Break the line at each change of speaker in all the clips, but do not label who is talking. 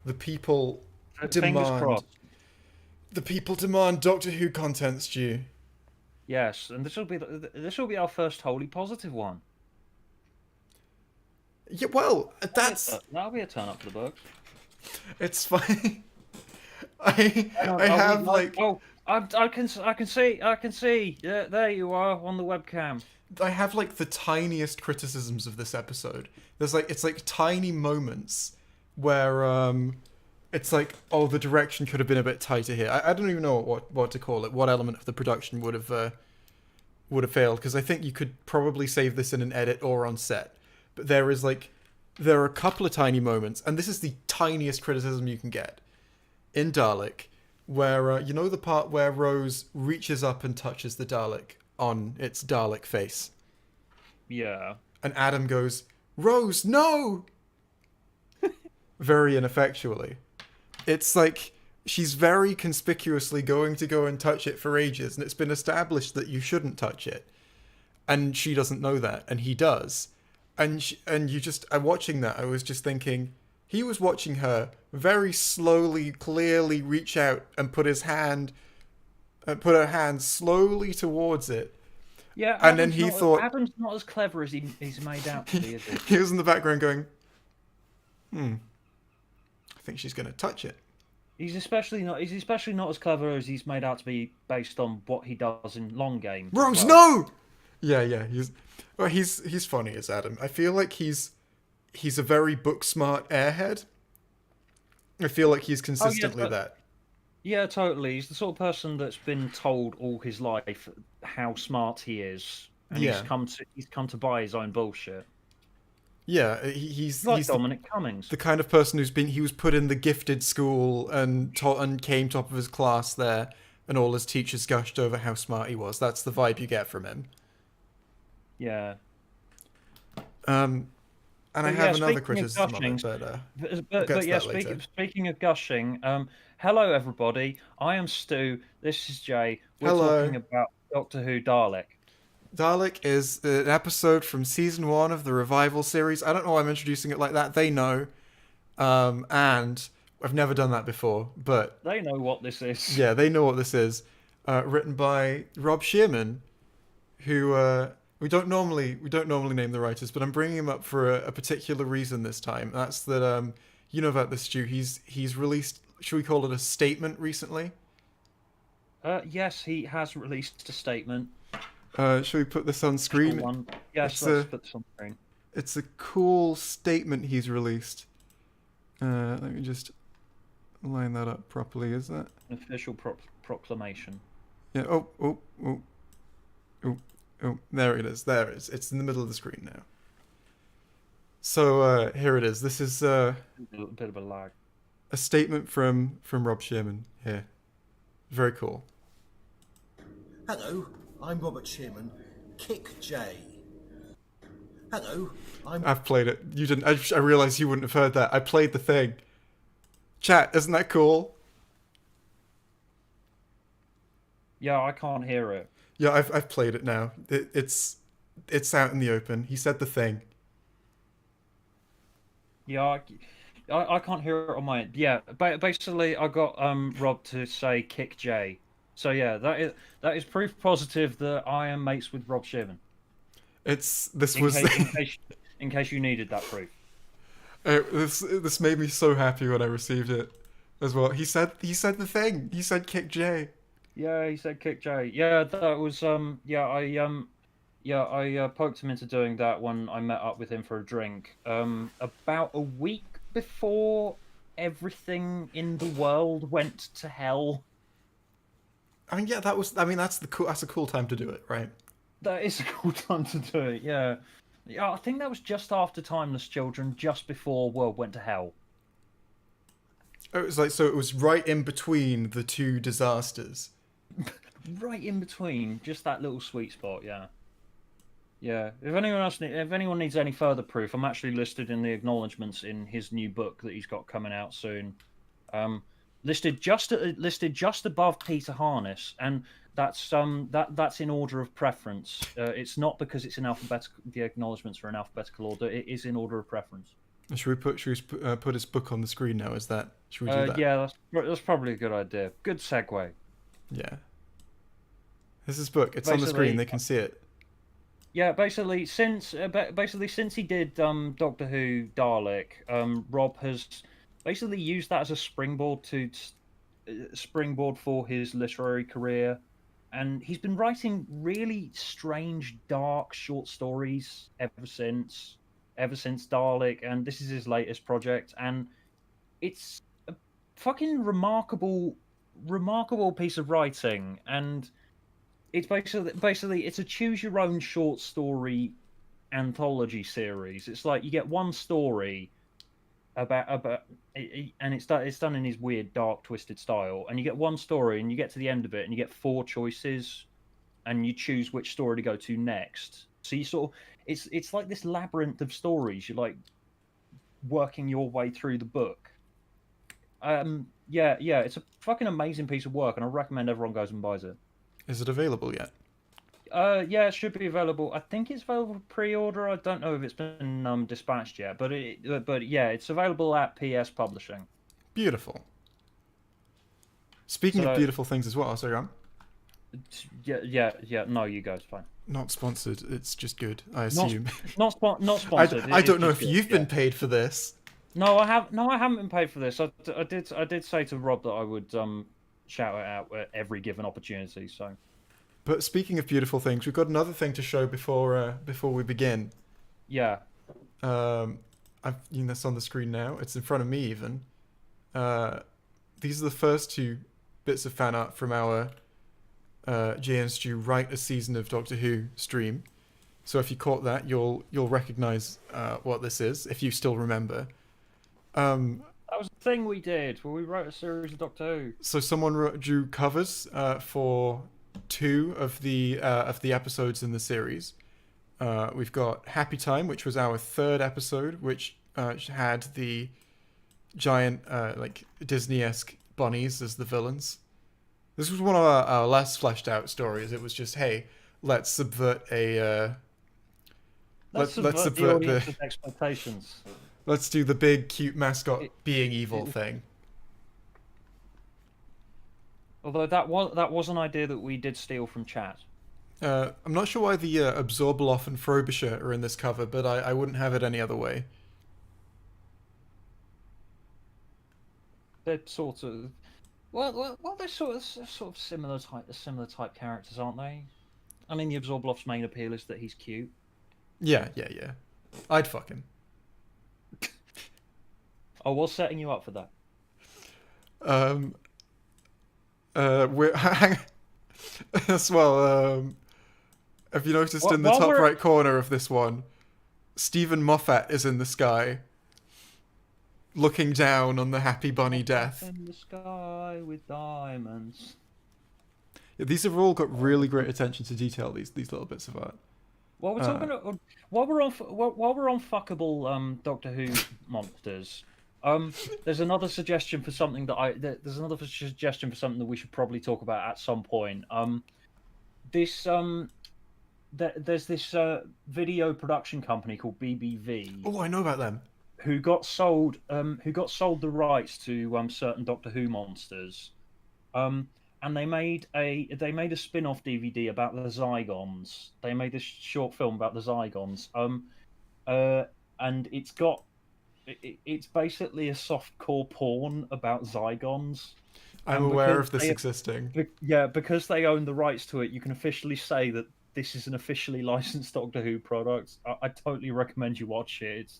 The people
Fingers
demand.
crossed.
The people demand Doctor Who content stew.
Yes, and this will be our first wholly positive one.
Yeah, well, that's
That'll be a turn up for the books.
it's fine.
Hang on,
I
are we
have
live?
like
Oh, I can see. Yeah, there you are on the webcam.
I have like the tiniest criticisms of this episode. There's like it's like tiny moments where it's like, oh, the direction could have been a bit tighter here. I don't even know what to call it. What element of the production would have failed? Because I think you could probably save this in an edit or on set. But there are a couple of tiny moments, and this is the tiniest criticism you can get in Dalek, where you know the part where Rose reaches up and touches the Dalek on its Dalek face,
Yeah.
and Adam goes, "Rose, no!" very ineffectually. It's like she's very conspicuously going to go and touch it for ages, and it's been established that you shouldn't touch it, and she doesn't know that, and he does, and you just watching that, I was just thinking he was watching her very slowly, clearly reach out and put her hand slowly towards it,
Yeah,
and then he thought
Adam's not as clever as he's made out to be, is he?
he was in the background going, I think she's going to touch it.
He's especially not as clever as he's made out to be based on what he does in long games. as
Rose,
well.
no! Yeah, he's funny as Adam. I feel like he's a very book smart airhead. I feel like he's consistently
but-
that.
Yeah, totally. He's the sort of person that's been told all his life how smart he is, and
Yeah.
he's come to buy his own bullshit.
Yeah,
He's like
he's
Dominic Cummings.
the kind of person he was put in the gifted school and and came top of his class there, and all his teachers gushed over how smart he was. That's the vibe you get from him.
Yeah.
And I
But
have
yeah,
another
speaking of
criticism of
gushing,
it, but we'll
But,
get
but
to
yeah,
that later.
speaking of gushing, hello everybody. I am Stu. This is Jay. We're
Hello.
talking about Doctor Who Dalek.
Dalek is an episode from season 1 of the revival series. I don't know why I'm introducing it like that. They know. And I've never done that before, but
They know what this is.
yeah, they know what this is. Written by Rob Shearman, who we don't normally name the writers, but I'm bringing him up for a particular reason this time. That's that you know about this, Stu. He's released. Should we call it a statement recently?
Yes, he has released a statement.
Should we put this on screen?
One. Yes,
It's
let's put this on screen.
It's a cool statement he's released. Let me just line that up properly. Is that?
An official proclamation.
Yeah. Oh. There it is. There it is. It's in the middle of the screen now. So here it is. This is
A bit of a lag.
a statement from Rob Shearman here. Very cool.
Hello, I'm Robert Shearman, Kick J. Hello,
I've played it. You didn't. I realized you wouldn't have heard that. I played the thing. Chat, isn't that cool?
Yeah, I can't hear it.
Yeah, I've played it now. It's out in the open. He said the thing.
Yeah, I can't hear it on my end. Yeah, basically, I got Rob to say Kick J. So yeah, that is proof positive that I am mates with Rob Shearman. In case you needed that proof.
This made me so happy when I received it as well. He said the thing. He said Kick J.
Yeah, he said Kick J. Yeah, that was I poked him into doing that when I met up with him for a drink. About a week before everything in the world went to hell.
I mean, yeah, that's a cool time to do it, right?
That is a cool time to do it, yeah. Yeah, I think that was just after Timeless Children, just before World went to hell.
It was like, so it was right in between the two disasters.
Right in between, just that little sweet spot, yeah. Yeah. If anyone needs any further proof, I'm actually listed in the acknowledgements in his new book that he's got coming out soon. Listed just above Peter Harness, and that's in order of preference. It's not because it's in alphabetical. The acknowledgements are in alphabetical order. It is in order of preference.
Should we put his book on the screen now? Should we do that?
Yeah, that's probably a good idea. Good segue.
Yeah. This is his book. It's on the screen. They can see it.
Yeah, basically since he did Doctor Who Dalek, Rob has basically used that as a springboard for his literary career, and he's been writing really strange, dark short stories ever since Dalek, and this is his latest project, and it's a fucking remarkable piece of writing, and it's basically it's a choose your own short story anthology series. It's like you get one story about and it's done in his weird, dark, twisted style, and you get one story and you get to the end of it and you get four choices and you choose which story to go to next. So you sort of it's like this labyrinth of stories. You're like working your way through the book. Yeah, it's a fucking amazing piece of work, and I recommend everyone goes and buys it.
Is it available yet?
Yeah, it should be available. I think it's available for pre-order. I don't know if it's been dispatched yet, but yeah, it's available at PS Publishing.
Beautiful. Speaking of beautiful things as well, sorry, on.
Yeah. No, you go. It's fine.
Not sponsored. It's just good. I assume.
Not sponsored.
I don't know if you've been paid for this.
No, I haven't been paid for this. I did say to Rob that I would shout it out at every given opportunity. So.
But speaking of beautiful things, we've got another thing to show before we begin.
Yeah.
That's on the screen now. It's in front of me even. These are the first two bits of fan art from our Jay and Stu Write a Season of Doctor Who stream. So if you caught that, you'll recognize what this is if you still remember.
That was the thing we did where we wrote a series of Doctor Who.
So someone drew covers for two of the episodes in the series. We've got Happy Time, which was our third episode, which had the giant like Disney-esque bunnies as the villains. This was one of our less fleshed out stories. It was just, hey, let's subvert let's subvert
the audience's expectations.
Let's do the big cute mascot being evil thing.
Although that was an idea that we did steal from chat.
I'm not sure why the Absorbaloff and Frobisher are in this cover, but I wouldn't have it any other way.
They're sort of they're sort of similar type characters, aren't they? I mean, the Absorbaloff's main appeal is that he's cute.
Yeah. I'd fuck him.
I was setting you up for that.
We're as well. Have you noticed in the top right corner of this one, Stephen Moffat is in the sky, looking down on the happy bunny death.
In the sky with diamonds.
Yeah, these have all got really great attention to detail. These little bits of art.
While we're talking, while we're on fuckable Doctor Who monsters. There's another suggestion for something that we should probably talk about at some point. There's this video production company called BBV.
Oh, I know about them.
Who got sold the rights to certain Doctor Who monsters. And they made a spin-off DVD about the Zygons. They made this short film about the Zygons. And it's basically a softcore porn about Zygons.
I'm aware of this existing.
Yeah, because they own the rights to it, you can officially say that this is an officially licensed Doctor Who product. I totally recommend you watch it.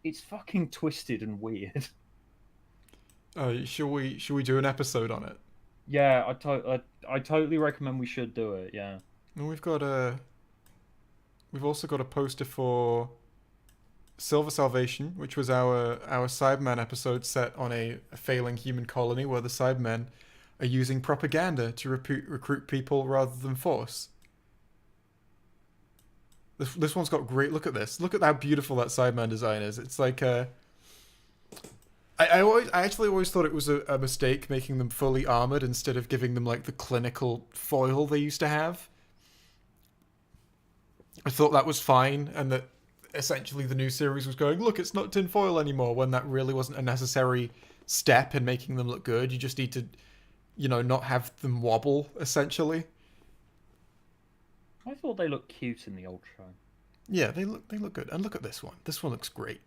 It's fucking twisted and weird.
Should we do an episode on it?
Yeah, I totally recommend we should do it. Yeah.
And we've also got a poster for Silver Salvation, which was our Cyberman episode set on a failing human colony where the Cybermen are using propaganda to recruit people rather than force. This one's got great. Look at this. Look at how beautiful that Cyberman design is. It's like I actually always thought it was a mistake making them fully armored instead of giving them like the clinical foil they used to have. I thought that was fine, and that essentially the new series was going, look, it's not tinfoil anymore, when that really wasn't a necessary step in making them look good. You just need to, not have them wobble, essentially.
I thought they looked cute in the old show.
Yeah, they look good. And look at this one. This one looks great.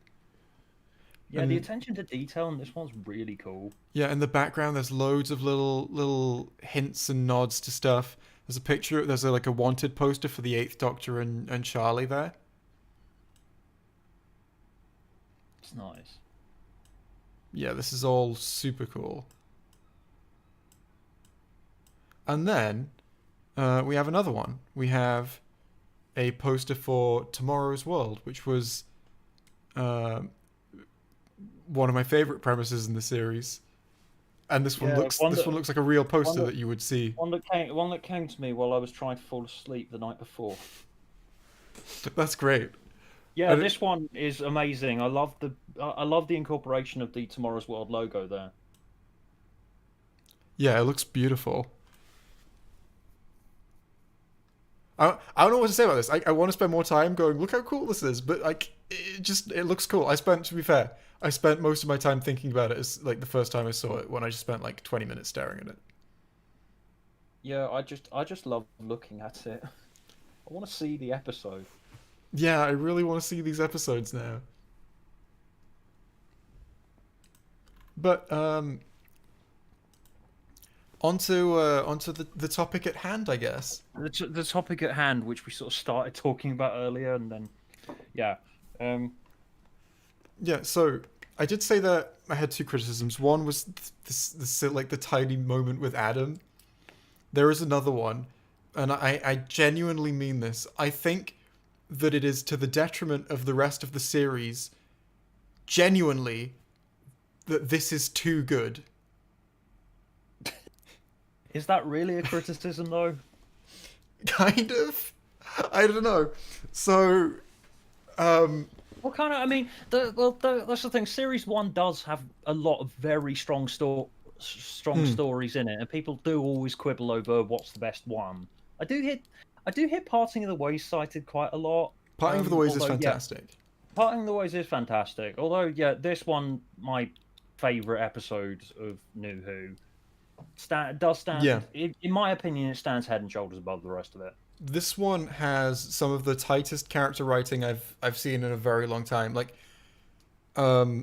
Yeah, the attention to detail on this one's really cool.
Yeah, in the background there's loads of little hints and nods to stuff. There's like a wanted poster for the Eighth Doctor and Charlie there.
It's nice.
Yeah, this is all super cool. And then we have another one. We have a poster for Tomorrow's World, which was one of my favorite premises in the series. And this one looks like a real poster that you would see.
One that came to me while I was trying to fall asleep the night before.
That's great.
Yeah, this one is amazing. I love the incorporation of the Tomorrow's World logo there.
Yeah, it looks beautiful. I don't know what to say about this. I want to spend more time going, look how cool this is, but like it looks cool. To be fair, I spent most of my time thinking about it as like the first time I saw it, when I just spent like 20 minutes staring at it.
Yeah, I just love looking at it. I want to see the episode.
Yeah, I really want to see these episodes now. But onto the topic at hand, I guess.
The topic at hand, which we sort of started talking about earlier, and then yeah.
Yeah, so I did say that I had two criticisms. One was this like the tiny moment with Adam. There is another one, and I genuinely mean this. I think that it is to the detriment of the rest of the series, genuinely, that this is too good.
Is that really a criticism, though?
Kind of. I don't know. So,
Well, kind of. I mean, that's the thing. Series 1 does have a lot of very strong stories in it, and people do always quibble over what's the best one. I do hit Parting of the Ways cited quite a lot.
Parting of the Ways is fantastic.
Yeah, Parting of the Ways is fantastic. Although, yeah, this one, my favourite episode of New Who, does stand.
Yeah.
In my opinion, it stands head and shoulders above the rest of it.
This one has some of the tightest character writing I've seen in a very long time. Like, so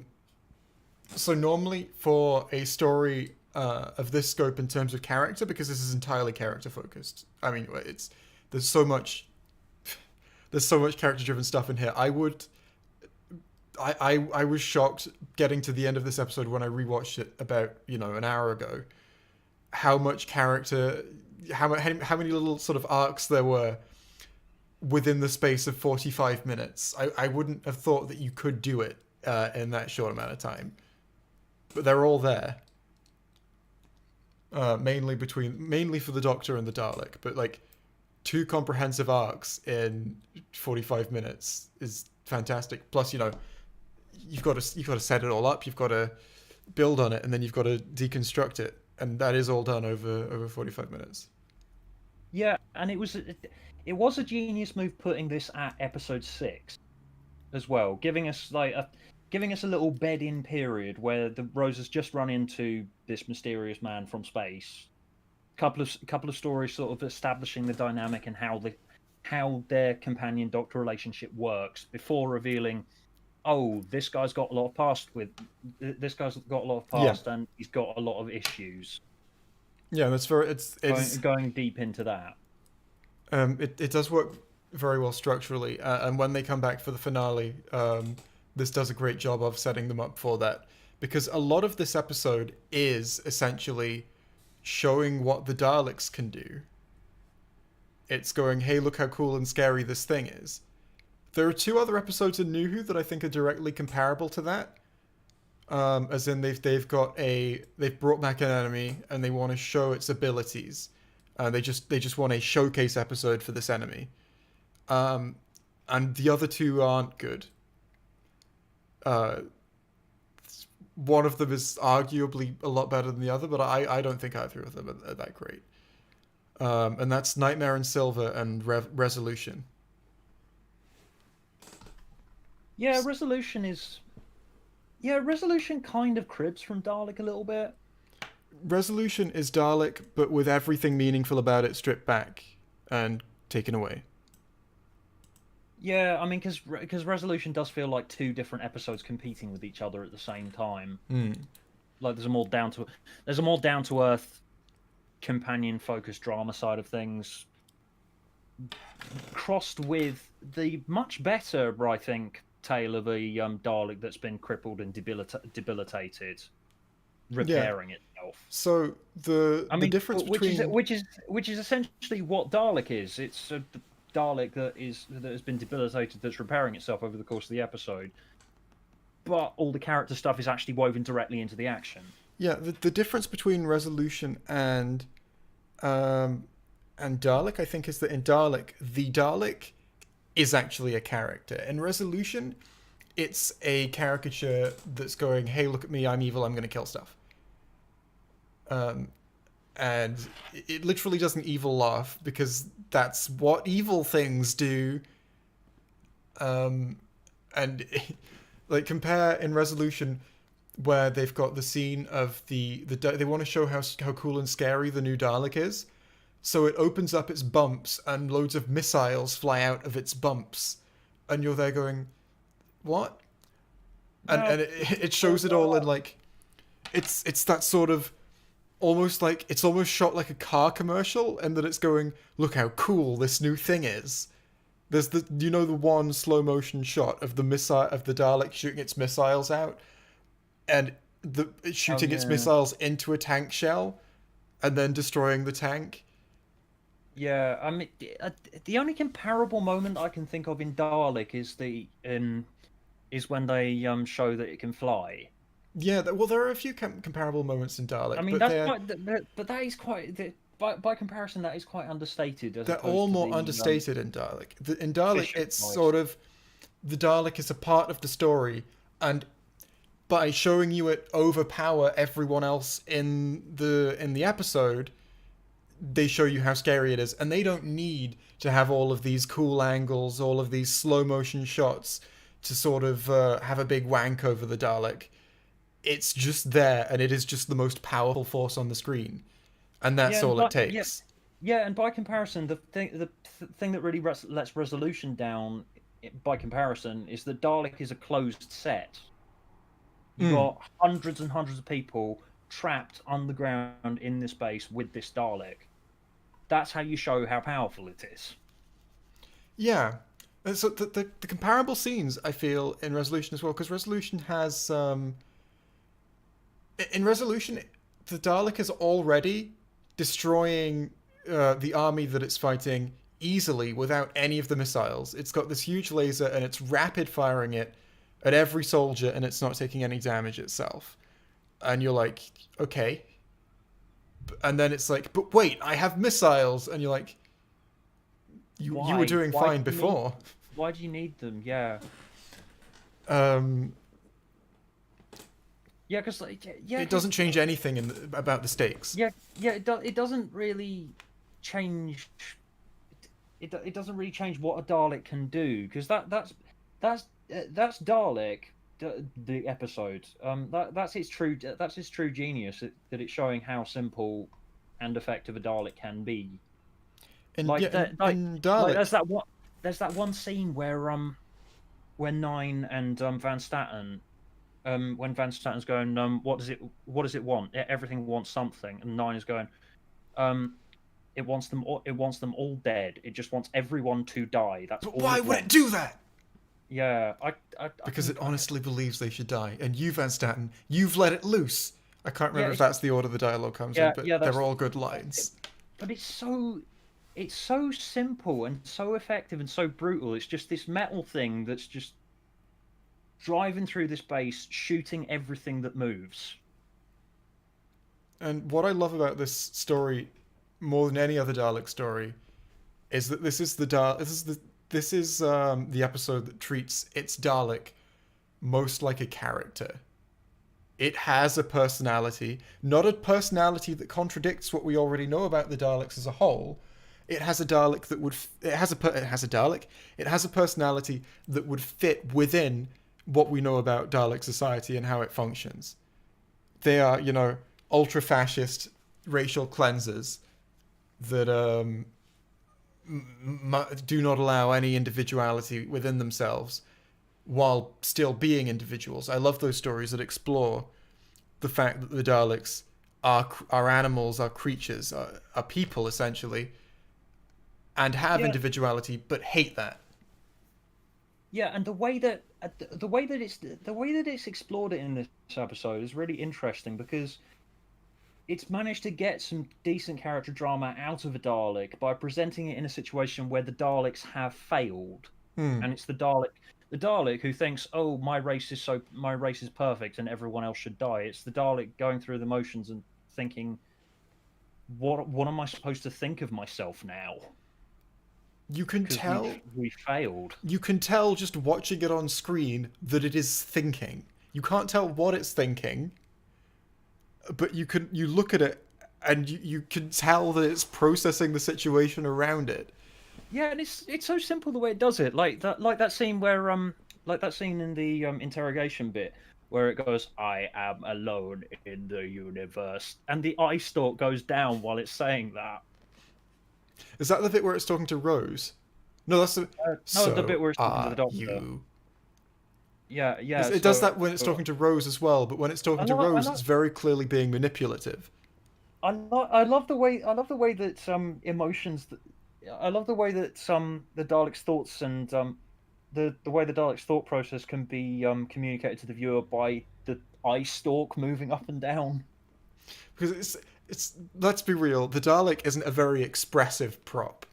normally for a story of this scope in terms of character, because this is entirely character focused. I mean, there's so much character driven stuff in here. I was shocked getting to the end of this episode when I rewatched it about an hour ago. How much character, how many little sort of arcs there were within the space of 45 minutes. I wouldn't have thought that you could do it in that short amount of time, but they're all there. Mainly for the Doctor and the Dalek, but like 2 comprehensive arcs in 45 minutes is fantastic. Plus, you've got to set it all up, you've got to build on it, and then you've got to deconstruct it. And that is all done over 45 minutes.
Yeah, and it was a genius move putting this at episode 6 as well, giving us a little bed-in period where the Rose has just run into this mysterious man from space. Couple of stories sort of establishing the dynamic and how their companion Doctor relationship works before revealing, oh, this guy's got a lot of past and he's got a lot of issues.
Yeah, that's very it's
going deep into that.
It does work very well structurally, and when they come back for the finale, this does a great job of setting them up for that, because a lot of this episode is essentially showing what the Daleks can do. It's going, hey, look how cool and scary this thing is. There are 2 other episodes in New Who that I think are directly comparable to that. As in they've brought back an enemy and they want to show its abilities. They just want a showcase episode for this enemy. And the other 2 aren't good. One of them is arguably a lot better than the other, but I don't think either of them are that great. And that's Nightmare in Silver and Resolution.
Yeah, Resolution kind of cribs from Dalek a little bit.
Resolution is Dalek, but with everything meaningful about it stripped back and taken away.
Yeah, I mean, because Resolution does feel like two different episodes competing with each other at the same time. Like there's a more down to earth, companion focused drama side of things, crossed with the much better, I think, tale of a Dalek that's been crippled and debilitated, repairing itself.
So
I
the
mean,
difference between
which is essentially what Dalek is. It's a Dalek that has been debilitated, that's repairing itself over the course of the episode. But all the character stuff is actually woven directly into the action.
the difference between Resolution and Dalek, I think, is that in Dalek, the Dalek is actually a character. In Resolution, it's a caricature that's going, "Hey, look at me! I'm evil. I'm going to kill stuff." And it literally does an evil laugh because that's what evil things do. And like compare in Resolution where they've got the scene of they want to show how cool and scary the new Dalek is. So it opens up its bumps and loads of missiles fly out of its bumps, and you're there going, "What?" And it shows it all in like, it's that sort of almost like it's almost shot like a car commercial, and that it's going, "Look how cool this new thing is." There's the the one slow motion shot of the Dalek shooting its missiles out, and it's shooting its missiles into a tank shell, and then destroying the tank.
Yeah, I mean, the only comparable moment I can think of in Dalek is when they show that it can fly.
Yeah, well, there are a few comparable moments in Dalek.
I mean,
but
that is quite by comparison, that is quite understated.
They're all more understated in Dalek. In Dalek, it's sort of the Dalek is a part of the story, and by showing you it overpower everyone else in the episode, they show you how scary it is, and they don't need to have all of these cool angles, all of these slow motion shots to sort of have a big wank over the Dalek. It's just there, and it is just the most powerful force on the screen, and that's all it takes.
Yeah, and by comparison, the thing that really lets Resolution down, by comparison, is that Dalek is a closed set. You've got hundreds and hundreds of people trapped underground in this base with this Dalek. That's how you show how powerful it is.
Yeah. So the comparable scenes, I feel, in Resolution as well, because Resolution has... in Resolution, the Dalek is already destroying the army that it's fighting easily without any of the missiles. It's got this huge laser, and it's rapid firing it at every soldier, and it's not taking any damage itself. And you're like, okay. And then it's like, but wait, I have missiles. And you're like, you were doing fine before.
Why do you need them? Yeah. Yeah, because
it doesn't change anything about the stakes.
Yeah. It doesn't really change. It doesn't really change what a Dalek can do, because that's Dalek. The episode, that's its true genius, that it's showing how simple and effective a Dalek can be.
In Dalek,
there's that one scene where Nine and Van Statten, when Van Statten's going, what does it want? Everything wants something, and Nine is going, it wants them all dead. It just wants everyone to die. That's
but
all.
Why would it do that?
Yeah,
because it honestly believes they should die, and you, Van Statten, you've let it loose. I can't remember if that's the order the dialogue comes in, but they're all good lines.
But it's so simple and so effective and so brutal. It's just this metal thing that's just driving through this base, shooting everything that moves.
And what I love about this story more than any other Dalek story is that this is the episode that treats its Dalek most like a character. It has a personality, not a personality that contradicts what we already know about the Daleks as a whole. it has a Dalek that would it has a Dalek. It has a personality that would fit within what we know about Dalek society and how it functions. They are, ultra-fascist racial cleansers that do not allow any individuality within themselves while still being individuals. I love those stories that explore the fact that the Daleks are animals, are creatures, are people essentially, and have individuality, but hate that.
Yeah, and the way that it's explored it in this episode is really interesting because it's managed to get some decent character drama out of a Dalek by presenting it in a situation where the Daleks have failed, and it's the Dalek who thinks, "Oh, my race is perfect, and everyone else should die." It's the Dalek going through the motions and thinking, "What am I supposed to think of myself now?"
You can tell
we failed.
You can tell just watching it on screen that it is thinking. You can't tell what it's thinking, but you look at it and you can tell that it's processing the situation around it.
Yeah, and it's so simple the way it does it. Like that scene where like that scene in the interrogation bit where it goes, "I am alone in the universe," and the eye stalk goes down while it's saying that.
Is that the bit where it's talking to Rose? No, that's the
the bit where it's talking to the Doctor.
You.
Yeah.
It does that when it's talking to Rose as well, but when it's talking to Rose, it's very clearly being manipulative.
I love the way that emotions. I love the way that the Dalek's thoughts and the way the Dalek's thought process can be communicated to the viewer by the eye stalk moving up and down.
Because it's let's be real, the Dalek isn't a very expressive prop.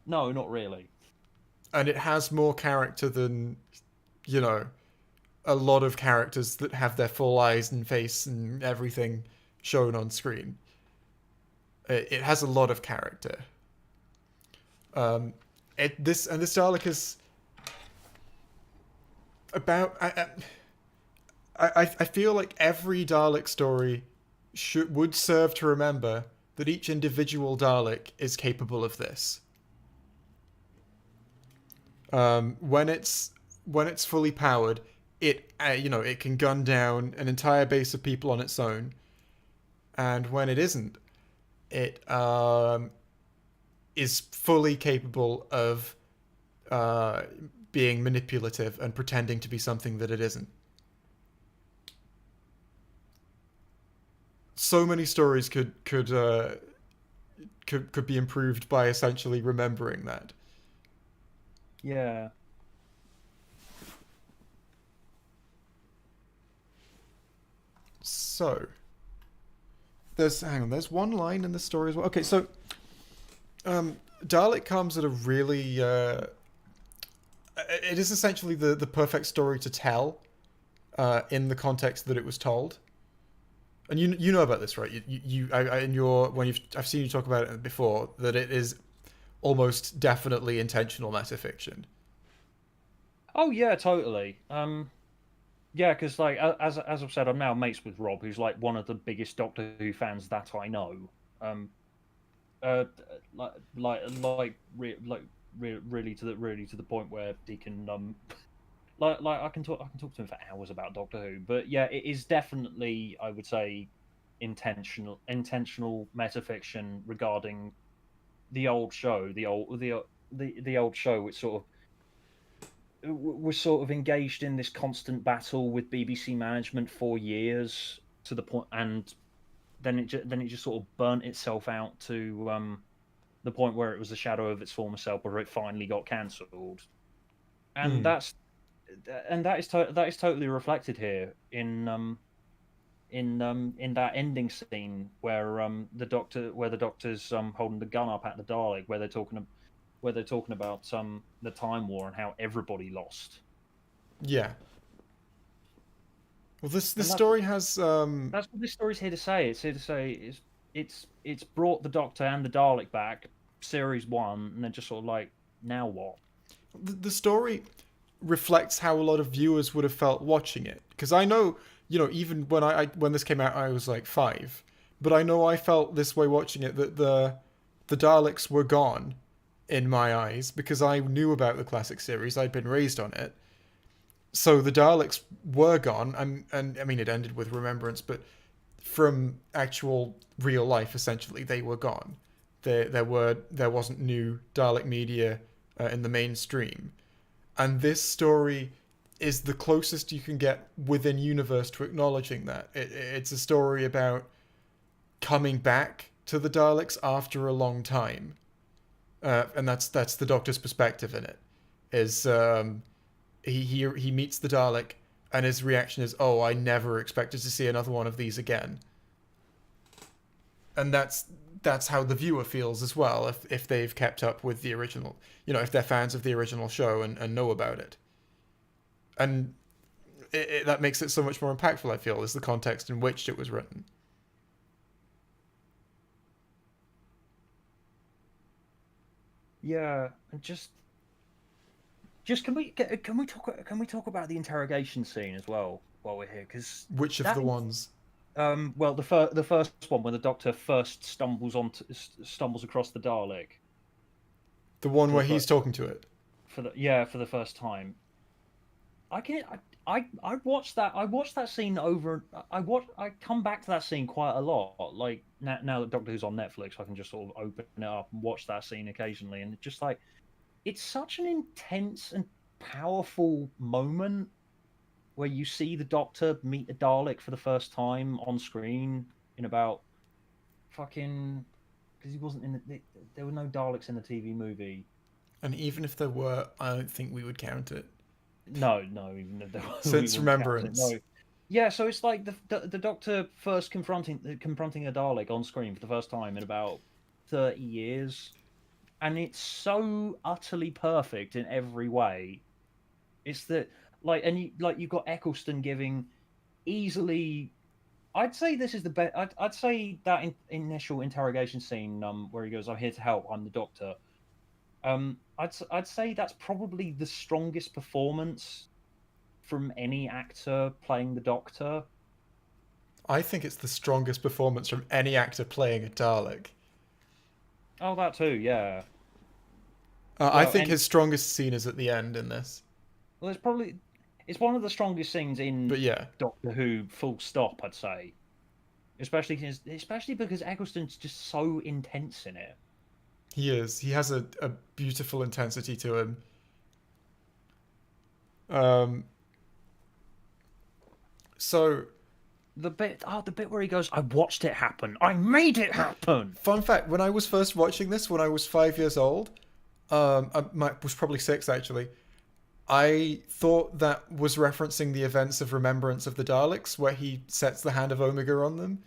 No, not really.
And it has more character than, a lot of characters that have their full eyes and face and everything shown on screen. It has a lot of character. This Dalek is about. I feel like every Dalek story would serve to remember that each individual Dalek is capable of this. When it's fully powered, it can gun down an entire base of people on its own, and when it isn't, it is fully capable of being manipulative and pretending to be something that it isn't. So many stories could be improved by essentially remembering that.
Yeah.
So there's one line in the story as well. Okay, so Dalek comes at a really it is essentially the perfect story to tell in the context that it was told. And you know about this, right? I've seen you talk about it before, that it is almost definitely intentional metafiction.
Oh yeah, totally. Yeah, because like as I've said, I'm now mates with Rob, who's like one of the biggest Doctor Who fans that I know. Really to the point where he can like I can talk to him for hours about Doctor Who. But yeah, it is definitely, I would say, intentional metafiction regarding the old show, the old show, which was sort of engaged in this constant battle with BBC management for years, to the point, and then it just sort of burnt itself out to the point where it was a shadow of its former self, where it finally got cancelled, and that is totally reflected here in that ending scene where the Doctor's holding the gun up at the Dalek, where they're talking about the Time War and how everybody lost.
Yeah. Well, this story has
that's what this story's here to say. It's here to say it's brought the Doctor and the Dalek back, series 1, and then just sort of like, now what?
The story reflects how a lot of viewers would have felt watching it, because I know, even when this came out, I was like 5, but I know I felt this way watching it, that the Daleks were gone in my eyes because I knew about the classic series. I'd been raised on it. So the Daleks were gone, and I mean, it ended with Remembrance, but from actual real life, essentially, they were gone. There wasn't new Dalek media in the mainstream, and this story is the closest you can get within universe to acknowledging that. It's a story about coming back to the Daleks after a long time, and that's the Doctor's perspective in it. Is he meets the Dalek, and his reaction is, "Oh, I never expected to see another one of these again." And that's how the viewer feels as well, if they've kept up with the original, if they're fans of the original show and know about it. And that makes it so much more impactful, I feel, is the context in which it was written.
Yeah, and just can we talk about the interrogation scene as well while we're here? Because
Which of the ones?
well, the first one when the Doctor first stumbles across the Dalek.
The one where he's talking to it.
For the first time. I watched that scene over. I come back to that scene quite a lot. Like now that Doctor Who's on Netflix, I can just sort of open it up and watch that scene occasionally, and it's just like it's such an intense and powerful moment where you see the Doctor meet a Dalek for the first time on screen in about fucking because he wasn't in there were no Daleks in the TV movie.
And even if there were, I don't think we would count it.
No, even if there was.
Since Remembrance.
No. Yeah, so it's like the Doctor first confronting a Dalek on screen for the first time in about 30 years, and it's so utterly perfect in every way. It's that you've got Eccleston giving easily. I'd say this is the best. I'd say that initial interrogation scene where he goes, "I'm here to help. I'm the Doctor." I'd say that's probably the strongest performance from any actor playing the Doctor.
I think it's the strongest performance from any actor playing a Dalek.
Oh, that too, yeah.
I think his strongest scene is at the end in this.
Well, it's one of the strongest scenes in Doctor Who. Full stop, I'd say. Especially because Eccleston's just so intense in it.
He is. He has a beautiful intensity to him. So
the bit where he goes, "I watched it happen. I made it happen."
Fun fact: when I was first watching this, when I was 5 years old, I was probably 6 actually. I thought that was referencing the events of Remembrance of the Daleks, where he sets the hand of Omega on them.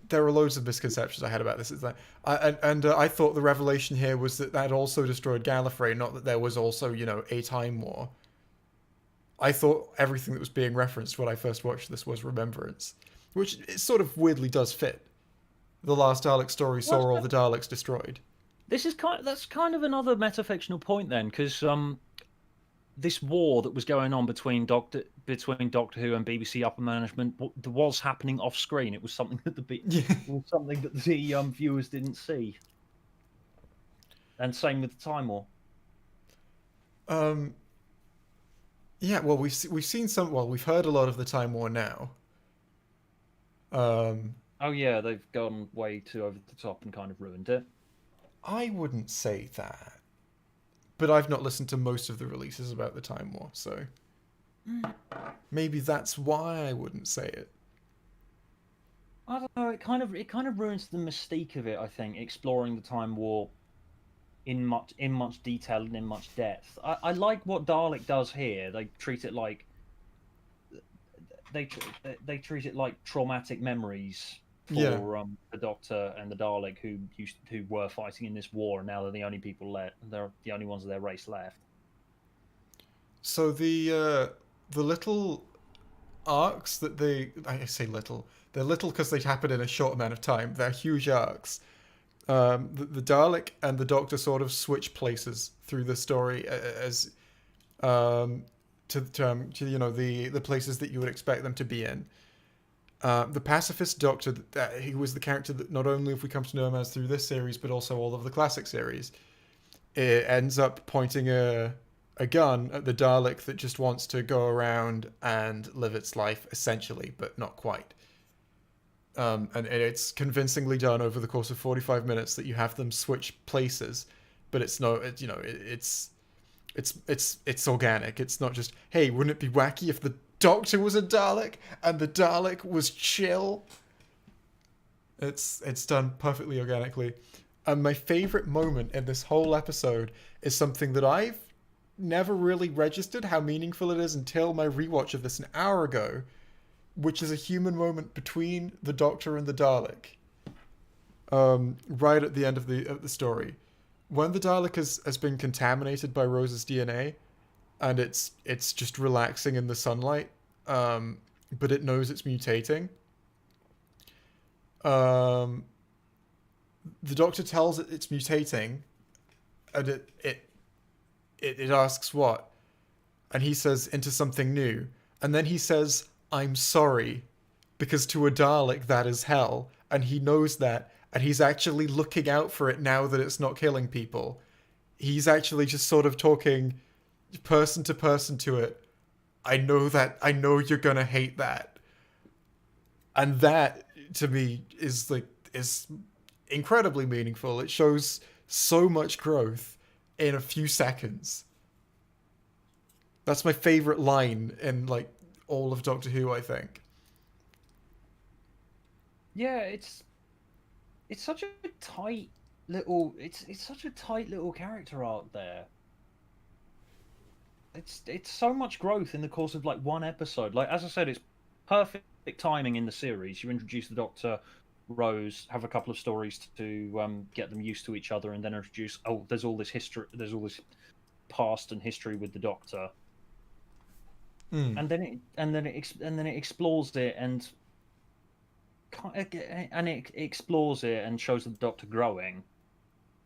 There were loads of misconceptions I had about this. I thought the revelation here was that also destroyed Gallifrey, not that there was also, a time war. I thought everything that was being referenced when I first watched this was Remembrance, which it sort of weirdly does fit. The last Dalek story saw all the Daleks destroyed.
That's kind of another metafictional point then, because this war that was going on between Doctor Who and BBC upper management was happening off screen. It was something that the viewers didn't see. And same with the Time War.
Yeah, well, we've seen some. Well, we've heard a lot of the Time War now.
Oh yeah, they've gone way too over the top and kind of ruined it.
I wouldn't say that, but I've not listened to most of the releases about the Time War, so maybe that's why I wouldn't say it.
I don't know. It kind of ruins the mystique of it. I think exploring the Time War in much detail and in much depth. I like what Dalek does here. They treat it like treat it like traumatic memories for the Doctor and the Dalek who were fighting in this war, and now they're the only people left. They're the only ones of their race left.
So the little arcs that I say little. They're little because they happen in a short amount of time. They're huge arcs. The Dalek and the Doctor sort of switch places through the story as to the places that you would expect them to be in. The pacifist doctor, he was the character that not only have we come to know him as through this series, but also all of the classic series. It ends up pointing a gun at the Dalek that just wants to go around and live its life, essentially, but not quite. And it's convincingly done over the course of 45 minutes that you have them switch places, but it's no, it, you know, it's organic. It's not just, hey, wouldn't it be wacky if the Doctor was a Dalek and the Dalek was chill? It's done perfectly organically. And my favorite moment in this whole episode is something that I've never really registered how meaningful it is until my rewatch of this an hour ago, which is a human moment between the Doctor and the Dalek. Right at the end of the story, when the Dalek has been contaminated by Rose's DNA, and it's just relaxing in the sunlight, but it knows it's mutating. The Doctor tells it it's mutating, and it asks what, and he says into something new, and then he says, "I'm sorry," because to a Dalek that is hell, and he knows that, and he's actually looking out for it now that it's not killing people. He's actually just sort of talking person to person to it. I know you're gonna hate that. And that, to me, is incredibly meaningful. It shows so much growth in a few seconds. That's my favorite line in all of Doctor Who, I think.
Yeah, it's such a tight little it's such a tight little character arc there. It's so much growth in the course of one episode. Like, as I said, it's perfect timing in the series. You introduce the Doctor, Rose, have a couple of stories to get them used to each other, and then introduce, oh, there's all this history, there's all this past and history with the Doctor. And then it explores it and it explores it and shows the Doctor growing.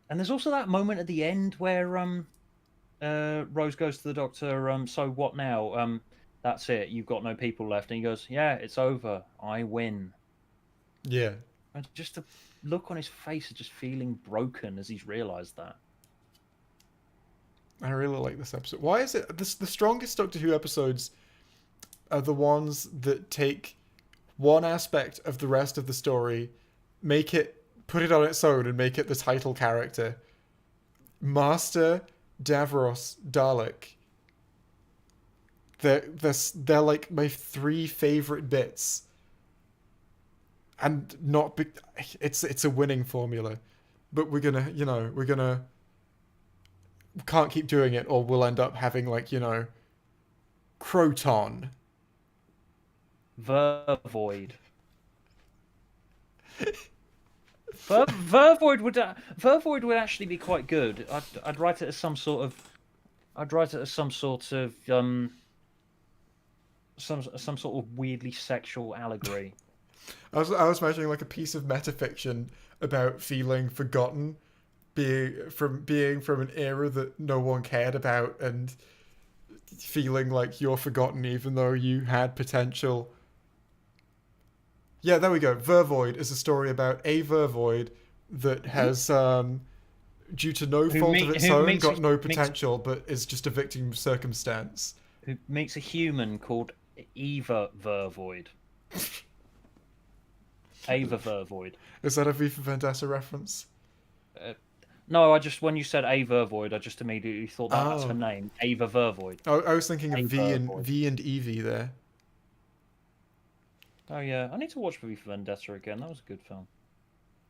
And there's also that moment at the end where Rose goes to the Doctor, so what now? That's it, you've got no people left. And he goes, yeah, it's over, I win.
Yeah.
And just the look on his face of just feeling broken as he's realised that.
I really like this episode. Why is it the strongest Doctor Who episodes are the ones that take one aspect of the rest of the story, put it on its own and make it the title character? Master, Davros, Dalek. They're like my three favorite bits. And not big. It's a winning formula, but we can't keep doing it, or we'll end up having Croton,
Vervoid. Vervoid would actually be quite good. I'd write it as some sort of some sort of weirdly sexual allegory.
I was imagining a piece of metafiction about feeling forgotten, being from an era that no one cared about, and feeling like you're forgotten even though you had potential. Yeah, there we go. Vervoid is a story about a Vervoid that has, due to no fault of its own, got no potential, but is just a victim of circumstance.
Who meets a human called Eva Vervoid. Ava Vervoid.
Is that a V for Vendetta reference?
No, when you said A Vervoid, I just immediately thought that's her name, Ava Vervoid.
Oh, I was thinking of V and Evie there.
Oh yeah, I need to watch V for Vendetta again. That was a good film.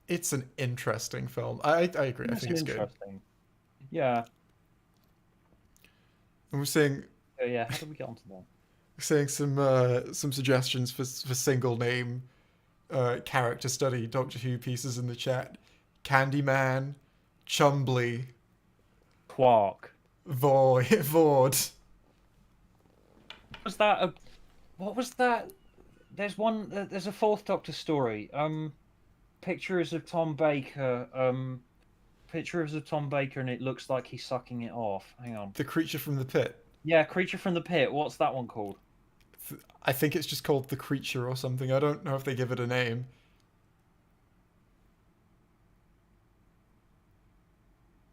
It's an interesting film. I agree. I think it's good.
Yeah.
And we're seeing.
Yeah. How did we get onto that?
We're seeing some suggestions for single name character study Doctor Who pieces in the chat. Candyman, Chumbly,
Quark,
Vord.
What was that? There's a Fourth Doctor story. Pictures of Tom Baker. Pictures of Tom Baker, and it looks like he's sucking it off. Hang on.
The Creature from the Pit.
Yeah, Creature from the Pit. What's that one called?
I think it's just called The Creature or something. I don't know if they give it a name.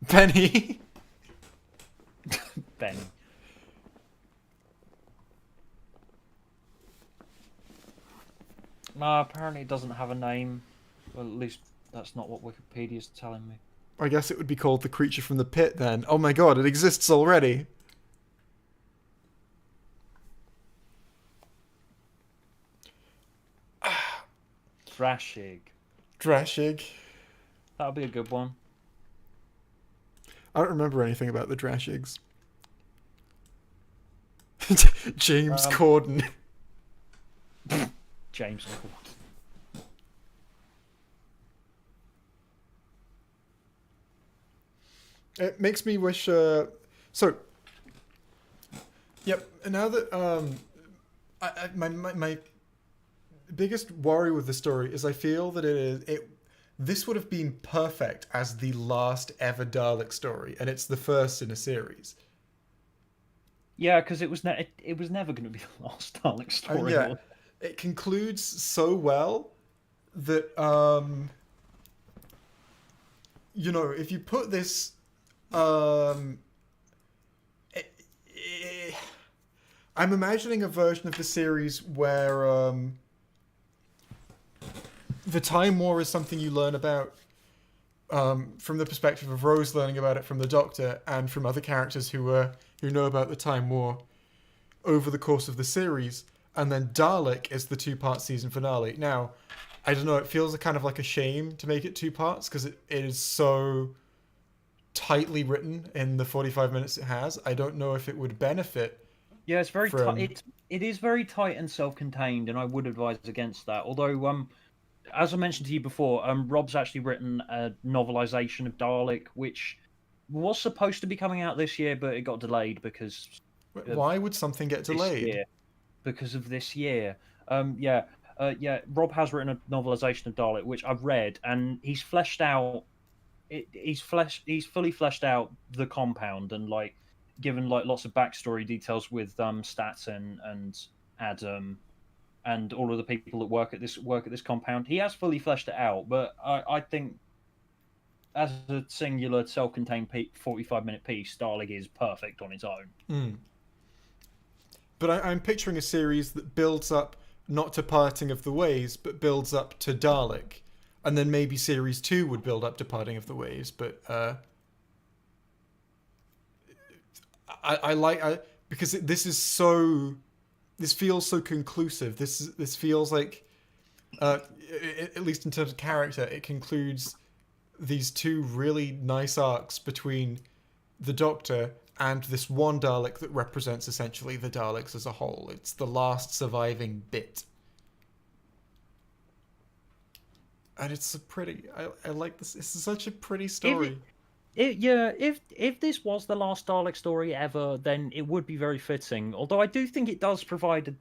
Benny.
Benny. No, apparently it doesn't have a name. Well, at least that's not what Wikipedia's telling me.
I guess it would be called The Creature from the Pit then. Oh my god, it exists already.
Drashig.
Drashig.
That would be a good one.
I don't remember anything about the Drashigs. James Corden.
James Corden.
It makes me wish. Yep. Now that my biggest worry with the story is I feel that this would have been perfect as the last ever Dalek story, and it's the first in a series.
Yeah, because it was never going to be the last Dalek story.
Yeah, it concludes so well that if you put this I'm imagining a version of the series where the Time War is something you learn about from the perspective of Rose learning about it from the Doctor and from other characters who know about the Time War over the course of the series, and then Dalek is the 2-part season finale. Now, I don't know, it feels kind of like a shame to make it 2 parts because it is so tightly written in the 45 minutes it has. I don't know if it would benefit.
Yeah, it's very tight. It is very tight and self-contained, and I would advise against that. Although, as I mentioned to you before, Rob's actually written a novelization of Dalek, which was supposed to be coming out this year, but it got delayed because.
Why would something get delayed?
Because of this year. Rob has written a novelization of Dalek, which I've read, and he's fleshed out. He's fully fleshed out the compound and given lots of backstory details with Stats and Adam and all of the people that work at this compound. He has fully fleshed it out, but I think as a singular self-contained 45-minute piece, Dalek is perfect on its own.
Mm. But I'm picturing a series that builds up not to Parting of the Ways, but builds up to Dalek. And then maybe series 2 would build up to Parting of the Ways, but because this feels so conclusive. This feels like, at least in terms of character, it concludes these 2 really nice arcs between the Doctor and this one Dalek that represents essentially the Daleks as a whole. It's the last surviving bit. And it's I like this. This is such a pretty story.
If this was the last Dalek story ever, then it would be very fitting. Although I do think it does provide a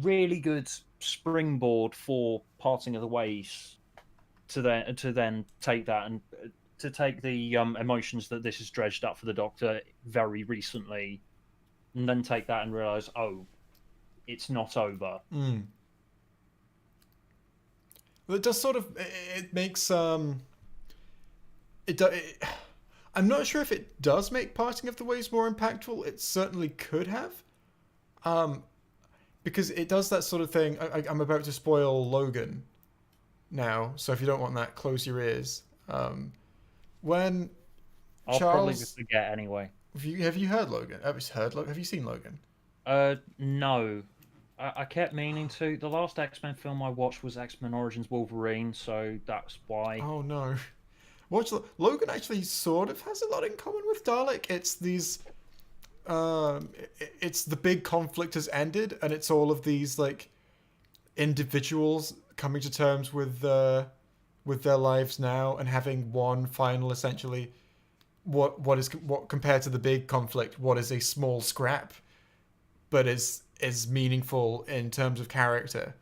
really good springboard for Parting of the Ways to then take that and to take the emotions that this has dredged up for the Doctor very recently, and then take that and realize, oh, it's not over.
Mm. Well, it does sort of. It makes I'm not sure if it does make Parting of the Ways more impactful. It certainly could have, because it does that sort of thing. I'm about to spoil Logan now, so if you don't want that, close your ears. When
I'll
Charles,
probably just forget anyway.
Have you heard Logan? Have you seen Logan?
No. I kept meaning to. The last X-Men film I watched was X-Men Origins Wolverine, so that's why.
Oh no. Logan actually sort of has a lot in common with Dalek. It's these it's the big conflict has ended, and it's all of these individuals coming to terms with their lives now and having one final, essentially what compared to the big conflict, what is a small scrap but is meaningful in terms of character.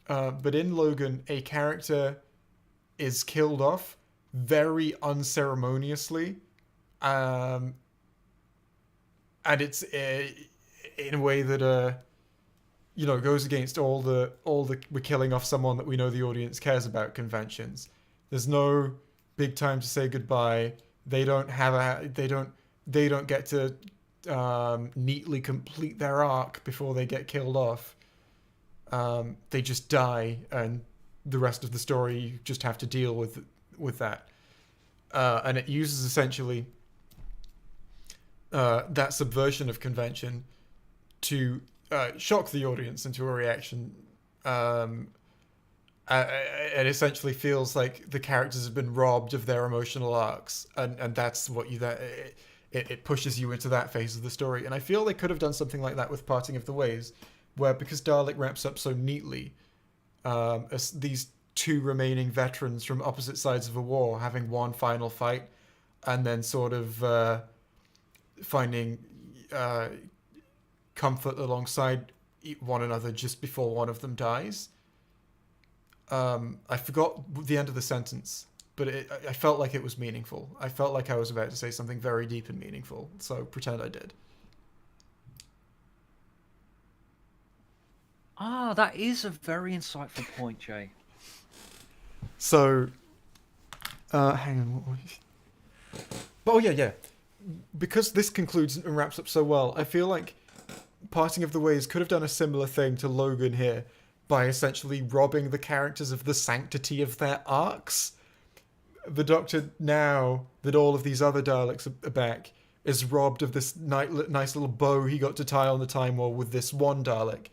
But in Logan, a character is killed off very unceremoniously, and it's in a way that goes against all the we're killing off someone that we know the audience cares about conventions. There's no big time to say goodbye. They don't get to neatly complete their arc before they get killed off. They just die, and the rest of the story you just have to deal with that. And it uses essentially that subversion of convention to shock the audience into a reaction. It essentially feels like the characters have been robbed of their emotional arcs, and that's what it pushes you into that phase of the story. And I feel they could have done something like that with Parting of the Ways, where because Dalek wraps up so neatly, as these two remaining veterans from opposite sides of a war having one final fight, and then sort of finding comfort alongside one another just before one of them dies. I forgot the end of the sentence, but I felt like it was meaningful. I felt like I was about to say something very deep and meaningful, so pretend I did.
Ah, that is a very insightful point, Jay.
So, hang on. Oh, yeah. Because this concludes and wraps up so well, I feel like Parting of the Ways could have done a similar thing to Logan here by essentially robbing the characters of the sanctity of their arcs. The Doctor, now that all of these other Daleks are back, is robbed of this nice little bow he got to tie on the Time War with this one Dalek.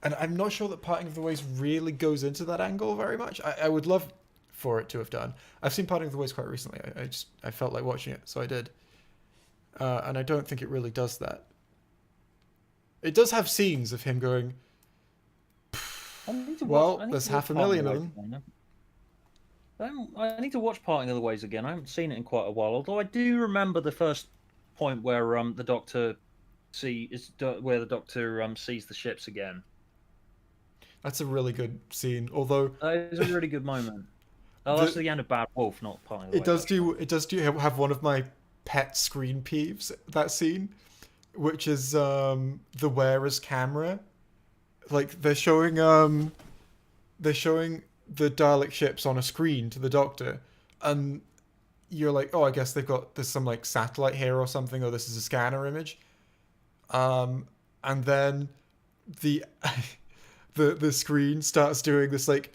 And I'm not sure that Parting of the Ways really goes into that angle very much. I would love for it to have done. I've seen Parting of the Ways quite recently. I felt like watching it, so I did. And I don't think it really does that. It does have scenes of him going, there's 500,000 of them.
I need to watch Parting of the Ways again. I haven't seen it in quite a while, although I do remember the first point where the Doctor sees the ships again.
That's a really good scene, although
it's a really good moment. Oh, that's the end of Bad Wolf, not Parting of the Ways.
It does have one of my pet screen peeves, that scene, which is the wearer's camera. Like they're showing the Dalek ships on a screen to the Doctor, and you're like, oh, I guess there's some like satellite here or something, or this is a scanner image. And then the the screen starts doing this like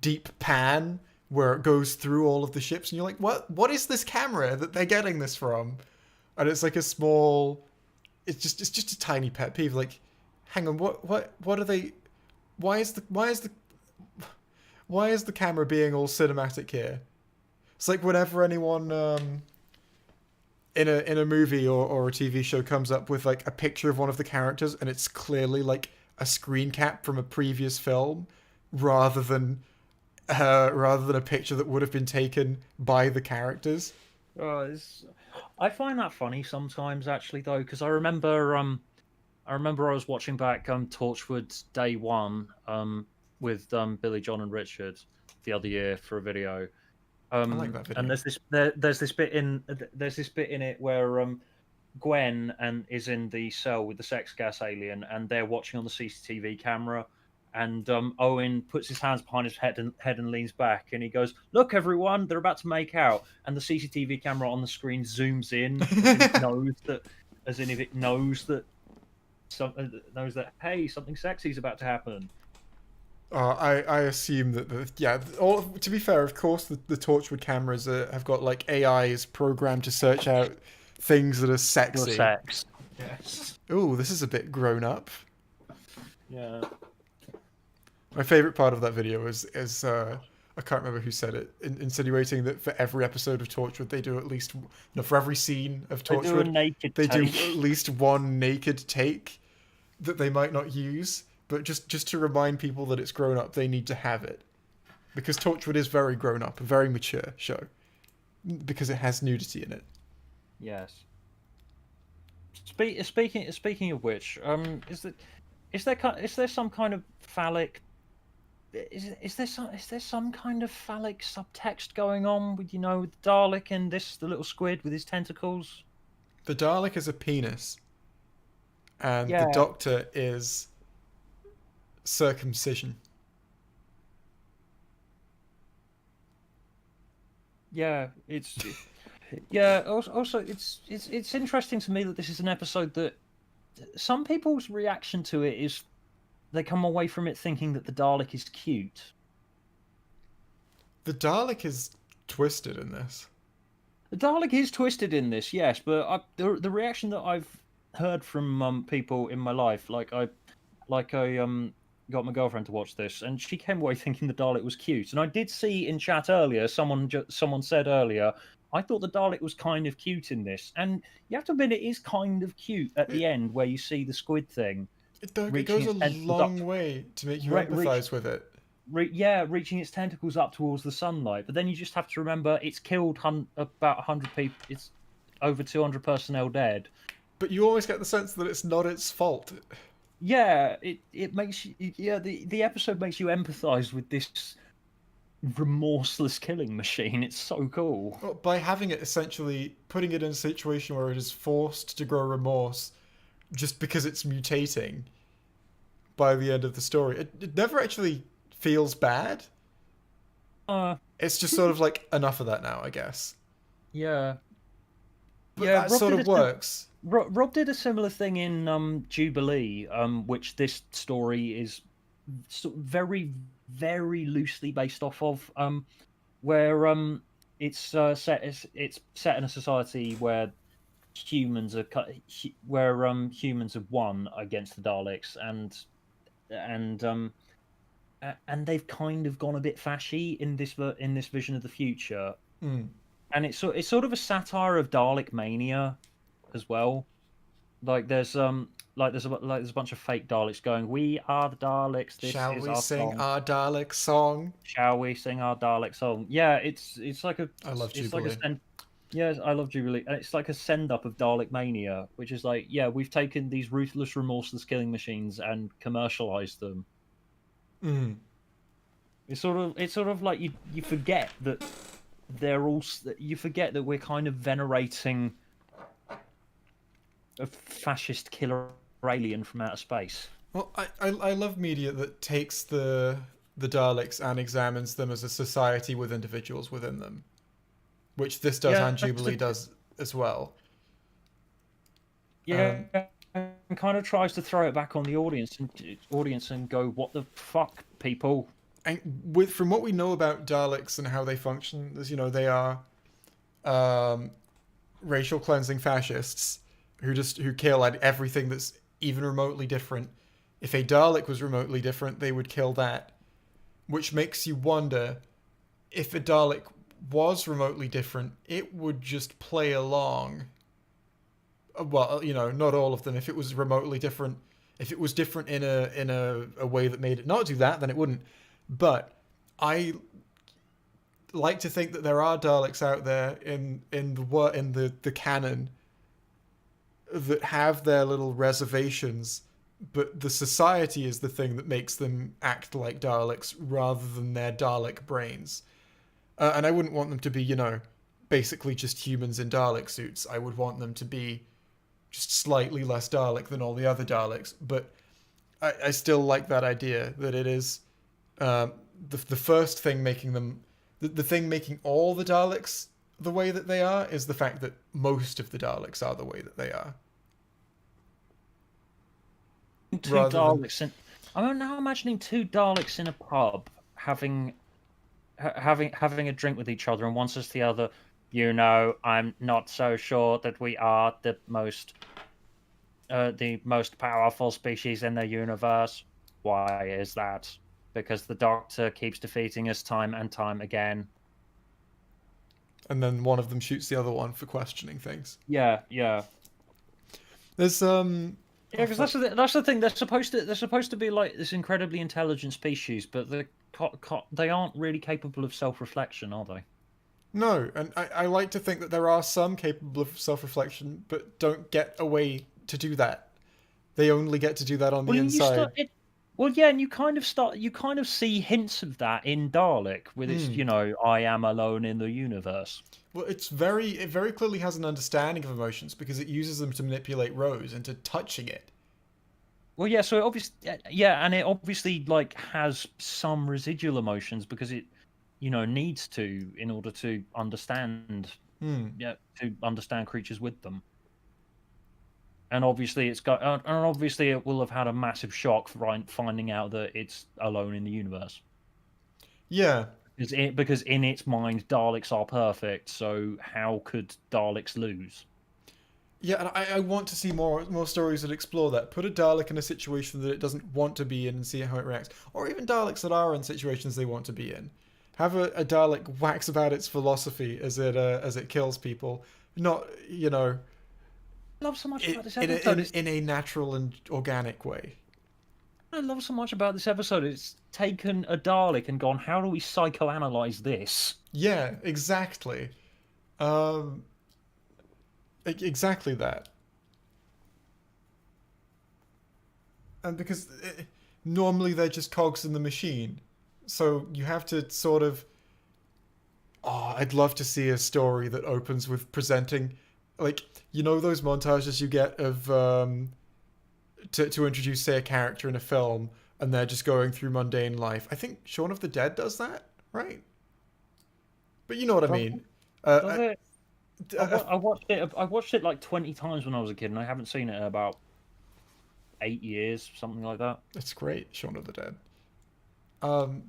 deep pan where it goes through all of the ships, and you're like, what is this camera that they're getting this from? And it's like it's just a tiny pet peeve. Like, hang on, what are they? Why is the camera being all cinematic here? It's like whenever anyone in a movie or a TV show comes up with like a picture of one of the characters, and it's clearly like a screen cap from a previous film, rather than a picture that would have been taken by the characters.
I find that funny sometimes, actually, though, because I remember I was watching back Torchwood's Day One with Billy, John, and Richard the other year for a video.
I like that video.
And there's this bit in it where Gwen is in the cell with the sex gas alien, and they're watching on the CCTV camera. And Owen puts his hands behind his head and leans back, and he goes, "Look, everyone, they're about to make out." And the CCTV camera on the screen zooms in, as if it knows that hey, something sexy is about to happen.
I assume that to be fair, of course, the Torchwood cameras have got like AIs programmed to search out things that are sexy.
Your sex. Yes.
Ooh, this is a bit grown up.
Yeah.
My favorite part of that video is I can't remember who said it, insinuating that for every episode of Torchwood they do at least for every scene of Torchwood they do at least one naked take that they might not use, but just to remind people that it's grown up, they need to have it, because Torchwood is very grown up, a very mature show, because it has nudity in it.
Yes. Speaking of which, is there some kind of phallic? Is there some kind of phallic subtext going on with with Dalek and the little squid with his tentacles?
The Dalek is a penis, and the Doctor is circumcision.
Yeah, it's yeah. Also, it's interesting to me that this is an episode that some people's reaction to it is they come away from it thinking that the Dalek is cute.
The Dalek is twisted in this.
The Dalek is twisted in this, yes, but the reaction that I've heard from people in my life, I got my girlfriend to watch this, and she came away thinking the Dalek was cute. And I did see in chat earlier, someone said earlier, I thought the Dalek was kind of cute in this, and you have to admit it is kind of cute at the end where you see the squid thing.
It goes a long way to make you empathise with it.
Reaching its tentacles up towards the sunlight, but then you just have to remember it's killed about 100 people. It's over 200 personnel dead.
But you always get the sense that it's not its fault.
Yeah, it makes you. Yeah, the episode makes you empathise with this remorseless killing machine. It's so cool.
Well, by having it essentially putting it in a situation where it is forced to grow remorse just because it's mutating by the end of the story. It never actually feels bad. It's just sort of like, enough of that now, I guess.
Yeah.
But that sort of works.
Rob did a similar thing in Jubilee, which this story is very, very loosely based off of, where it's set in a society where humans are humans have won against the Daleks, and they've kind of gone a bit fashy in this vision of the future. And it's sort of a satire of Dalek mania as well. There's a bunch of fake Daleks going, "We are the Daleks. This
Shall
is
we
our
sing
song.
our Dalek song?
Shall we sing our Dalek song?" Yeah, it's like a.
I love Jubilee.
Yes, I love Jubilee, and it's like a send up of Dalek mania, which is like, yeah, we've taken these ruthless, remorseless killing machines and commercialized them. It's sort of like you forget that you forget that we're kind of venerating a fascist killer alien from outer space.
Well, I love media that takes the Daleks and examines them as a society with individuals within them, which this does and Jubilee does as well.
Yeah, and kind of tries to throw it back on the audience and go, "What the fuck, people."
And from what we know about Daleks and how they function, as you know, they are racial cleansing fascists who kill at everything that's even remotely different. If a Dalek was remotely different, they would kill that, which makes you wonder if a Dalek was remotely different, it would just play along. Well, you know, not all of them. If it was remotely different, if it was different in a way that made it not do that, then it wouldn't. But I like to think that there are Daleks out there in the canon that have their little reservations, but the society is the thing that makes them act like Daleks rather than their Dalek brains. And I wouldn't want them to be, you know, basically just humans in Dalek suits. I would want them to be just slightly less Dalek than all the other Daleks. But I still like that idea that it is the first thing making them... The thing making all the Daleks the way that they are is the fact that most of the Daleks are the way that they are.
I'm now imagining two Daleks in a pub having a drink with each other, and one says to the other, "You know, I'm not so sure that we are the most powerful species in the universe. Why is that? Because the Doctor keeps defeating us time and time again."
And then one of them shoots the other one for questioning things.
Yeah.
There's
Yeah, because that's the thing. They're supposed to be like this incredibly intelligent species, but they aren't really capable of self-reflection, are they?
No, and I like to think that there are some capable of self-reflection, but don't get a way to do that. They only get to do that on the inside.
And you kind of see hints of that in Dalek with its, you know, "I am alone in the universe."
Well, it very clearly has an understanding of emotions because it uses them to manipulate Rose into touching it.
Well, yeah. So it obviously, yeah, and it obviously like has some residual emotions because it, needs to in order to understand,
Hmm.
yeah, to understand creatures with them. And obviously, and obviously it will have had a massive shock for finding out that it's alone in the universe.
Yeah.
Because in its mind, Daleks are perfect. So how could Daleks lose?
Yeah, and I want to see more stories that explore that. Put a Dalek in a situation that it doesn't want to be in and see how it reacts. Or even Daleks that are in situations they want to be in. Have a Dalek wax about its philosophy as it kills people. Not,
I love so much
in,
about this
in, a,
episode.
in, in a natural and organic way.
I love so much about this episode. It's taken a Dalek and gone, how do we psychoanalyze this?
Yeah, exactly. Um, exactly that. And because normally they're just cogs in the machine. So you have to sort of. Oh, I'd love to see a story that opens with presenting, like, those montages you get of to introduce, say, a character in a film, and they're just going through mundane life. I think Shaun of the Dead does that, right? But you know what I
Does,
mean.
does
Uh,
it?
uh,
I watched it. I watched it like 20 times when I was a kid, and I haven't seen it in about 8 years, something like that.
it's great, Shaun of the Dead.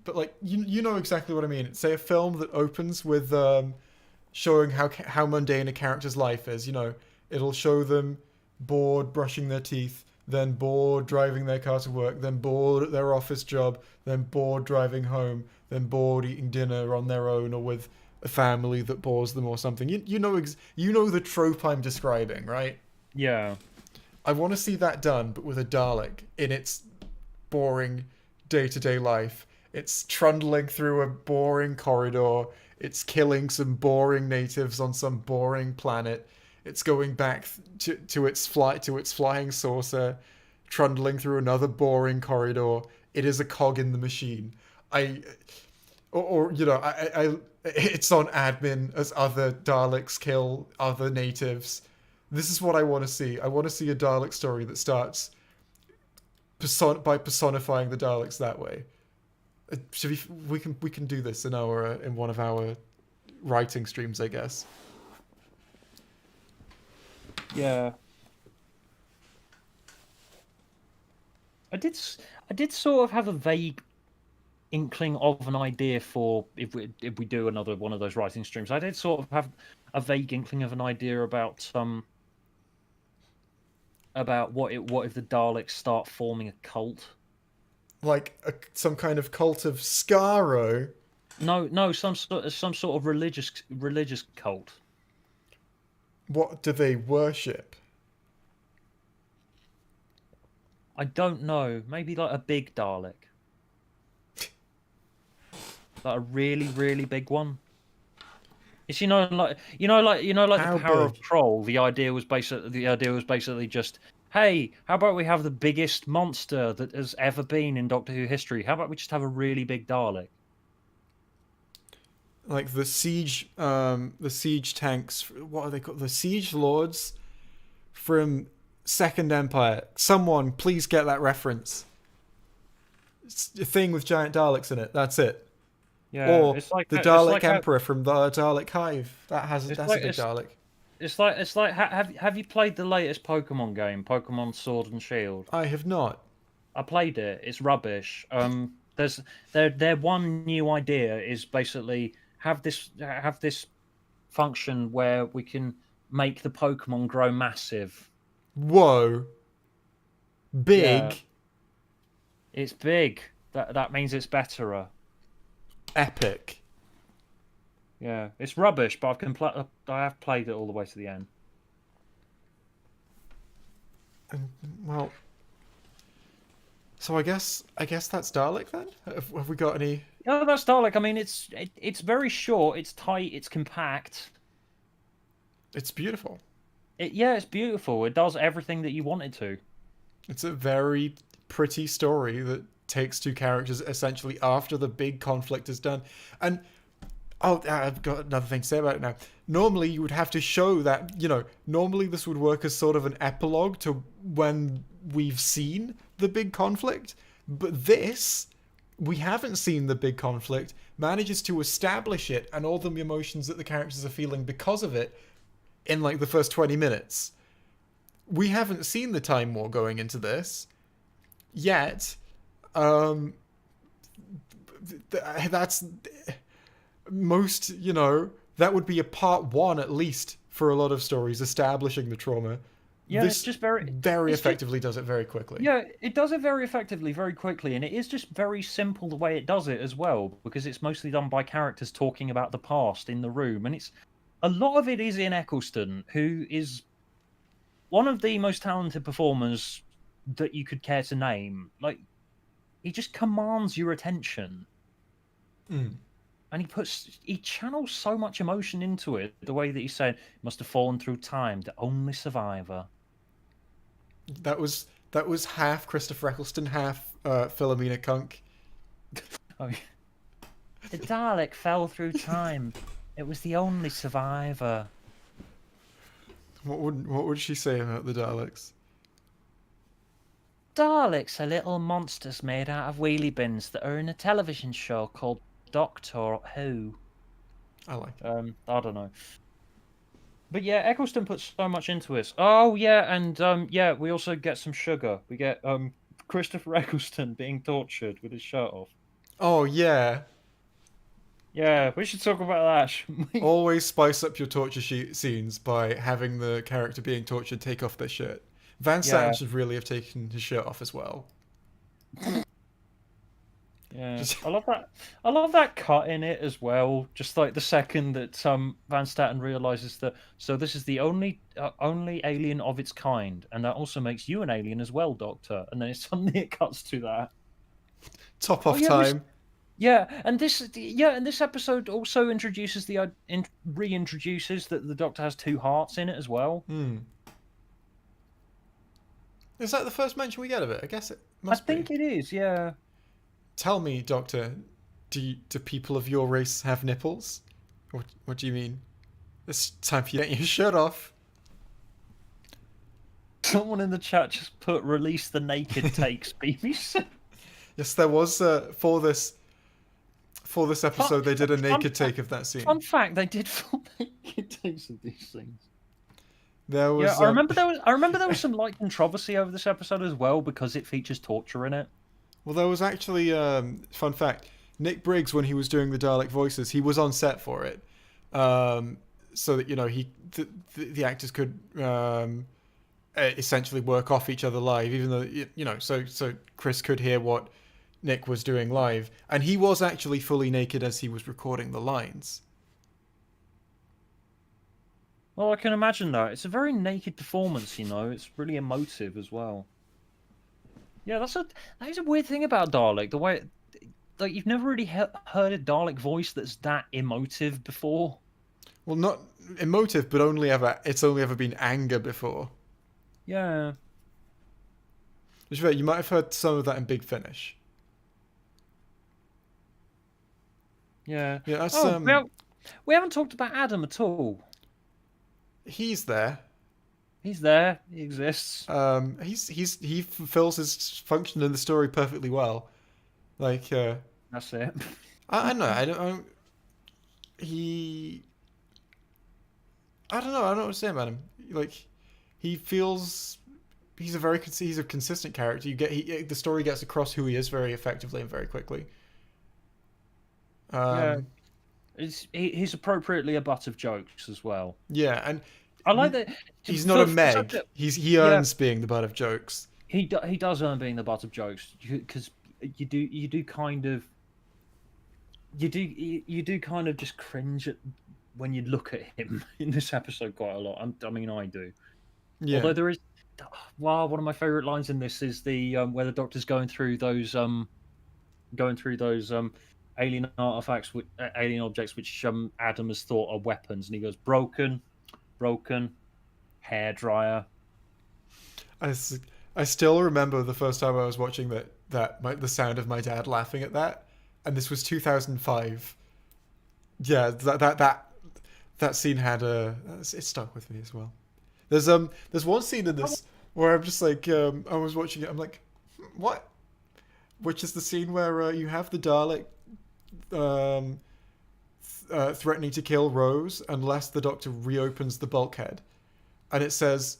But like you know exactly what I mean. Say a film that opens with showing how mundane a character's life is. It'll show them bored brushing their teeth, then bored driving their car to work, then bored at their office job, then bored driving home, then bored eating dinner on their own or with a family that bores them or something. You know the trope I'm describing, right?
Yeah.
I want to see that done, but with a Dalek in its boring day-to-day life. It's trundling through a boring corridor. It's killing some boring natives on some boring planet. It's going back to its flying saucer, trundling through another boring corridor. It is a cog in the machine. I or it's on admin as other Daleks kill other natives. This is what I want to see. I want to see a Dalek story that starts by personifying the Daleks that way. We can do this in one of our writing streams, I guess.
Yeah. I did sort of have a vague inkling of an idea for if we do another one of those writing streams. I did sort of have a vague inkling of an idea about what if the Daleks start forming a cult.
Like some kind of cult of Skaro.
No, some sort of religious cult.
What do they worship?
I don't know. Maybe like a big Dalek, like a really really big one. It's like
How
the power of
big?
troll. The idea was basically just, hey, how about we have the biggest monster that has ever been in Doctor Who history? How about we just have a really big Dalek?
Like the siege tanks. What are they called? The siege lords from Second Empire. Someone please get that reference. It's a thing with giant Daleks in it. That's it.
Yeah,
Or
it's like
the
it's
Dalek
like
Emperor from the Dalek Hive. That's
it's
a
like
big Dalek.
have you played the latest Pokemon game, Pokemon Sword and Shield?
I have not.
I played it. It's rubbish. Their one new idea is basically have this function where we can make the Pokemon grow massive.
Whoa. Big.
Yeah, it's big. That means it's better.
Epic.
Yeah, it's rubbish, but I have played it all the way to the end.
Well, so I guess that's Dalek then. Have we got any?
Yeah, that's Dalek. I mean, it's very short. It's tight. It's compact.
It's beautiful.
It's beautiful. It does everything that you want it to.
It's a very pretty story that takes two characters essentially after the big conflict is done. And I've got another thing to say about it now. Normally, you would have to show that, normally this would work as sort of an epilogue to when we've seen the big conflict. But this, we haven't seen the big conflict, manages to establish it and all the emotions that the characters are feeling because of it in like the first 20 minutes. We haven't seen the Time War going into this yet. That's most, that would be a part one at least for a lot of stories, establishing the trauma.
Yeah,
This
it's just very
effectively does it very quickly.
Yeah, it does it very effectively, very quickly, and it is just very simple the way it does it as well, because it's mostly done by characters talking about the past in the room, and it's a lot of it is Ian Eccleston, who is one of the most talented performers that you could care to name. Like, he just commands your attention. And he channels so much emotion into it. The way that he said, "Must have fallen through time, the only survivor."
That was half Christopher Eccleston, half Philomena Kunk.
Oh, yeah. The Dalek fell through time. It was the only survivor.
What would she say about the Daleks?
Daleks are little monsters made out of wheelie bins that are in a television show called Doctor Who.
I like it.
I don't know. But yeah, Eccleston puts so much into it. Oh yeah, and we also get some sugar. We get Christopher Eccleston being tortured with his shirt off.
Oh yeah.
Yeah, we should talk about that, shouldn't we?
Always spice up your torture scenes by having the character being tortured take off their shirt. Van Satten should really have taken his shirt off as well.
Yeah, I love that. I love that cut in it as well. Just like the second that Van Statten realizes that, so this is the only alien of its kind, and that also makes you an alien as well, Doctor. And then suddenly it cuts to that.
Top off time.
And this episode also introduces reintroduces that the Doctor has two hearts in it as well.
Is that the first mention we get of it? I guess it must be.
I think it is. Yeah.
Tell me, Doctor, do people of your race have nipples? What do you mean? It's time for you to get your shirt off.
Someone in the chat just put "release the naked takes BBC."
Yes, there was for this episode they did a naked take of that scene.
Fun fact: they did full naked takes of these things.
There was.
Yeah, I remember there was some light controversy over this episode as well because it features torture in it.
Well, there was actually fun fact. Nick Briggs, when he was doing the Dalek voices, he was on set for it, so that the actors could essentially work off each other live, even though so Chris could hear what Nick was doing live, and he was actually fully naked as he was recording the lines.
Well, I can imagine that. It's a very naked performance, It's really emotive as well. Yeah, that is a weird thing about Dalek. The way, like, you've never really heard a Dalek voice that's that emotive before.
Well, not emotive, but it's only ever been anger before.
Yeah.
Which is right, you might have heard some of that in Big Finish.
Yeah.
Yeah, that's
we haven't talked about Adam at all.
He's there.
He's there. He exists.
He fulfills his function in the story perfectly well. Like,
that's it.
I don't know. I don't know what to say about him. Like, he's a consistent character. The story gets across who he is very effectively and very quickly.
He's appropriately a butt of jokes as well.
Yeah, and
I like that.
He's not a Meg. He earns being the butt of jokes.
He does earn being the butt of jokes because you do kind of just cringe at when you look at him in this episode quite a lot. I mean, I do.
Yeah.
Although there is, one of my favorite lines in this is the where the Doctor's going through those alien artifacts, alien objects, which Adam has thought are weapons, and he goes broken, hairdryer.
I still remember the first time I was watching the sound of my dad laughing at that, and this was 2005. Yeah, that scene had it stuck with me as well. There's one scene in this where I'm just like I was watching it, I'm like, What? Which is the scene where you have the Dalek threatening to kill Rose unless the Doctor reopens the bulkhead. And it says,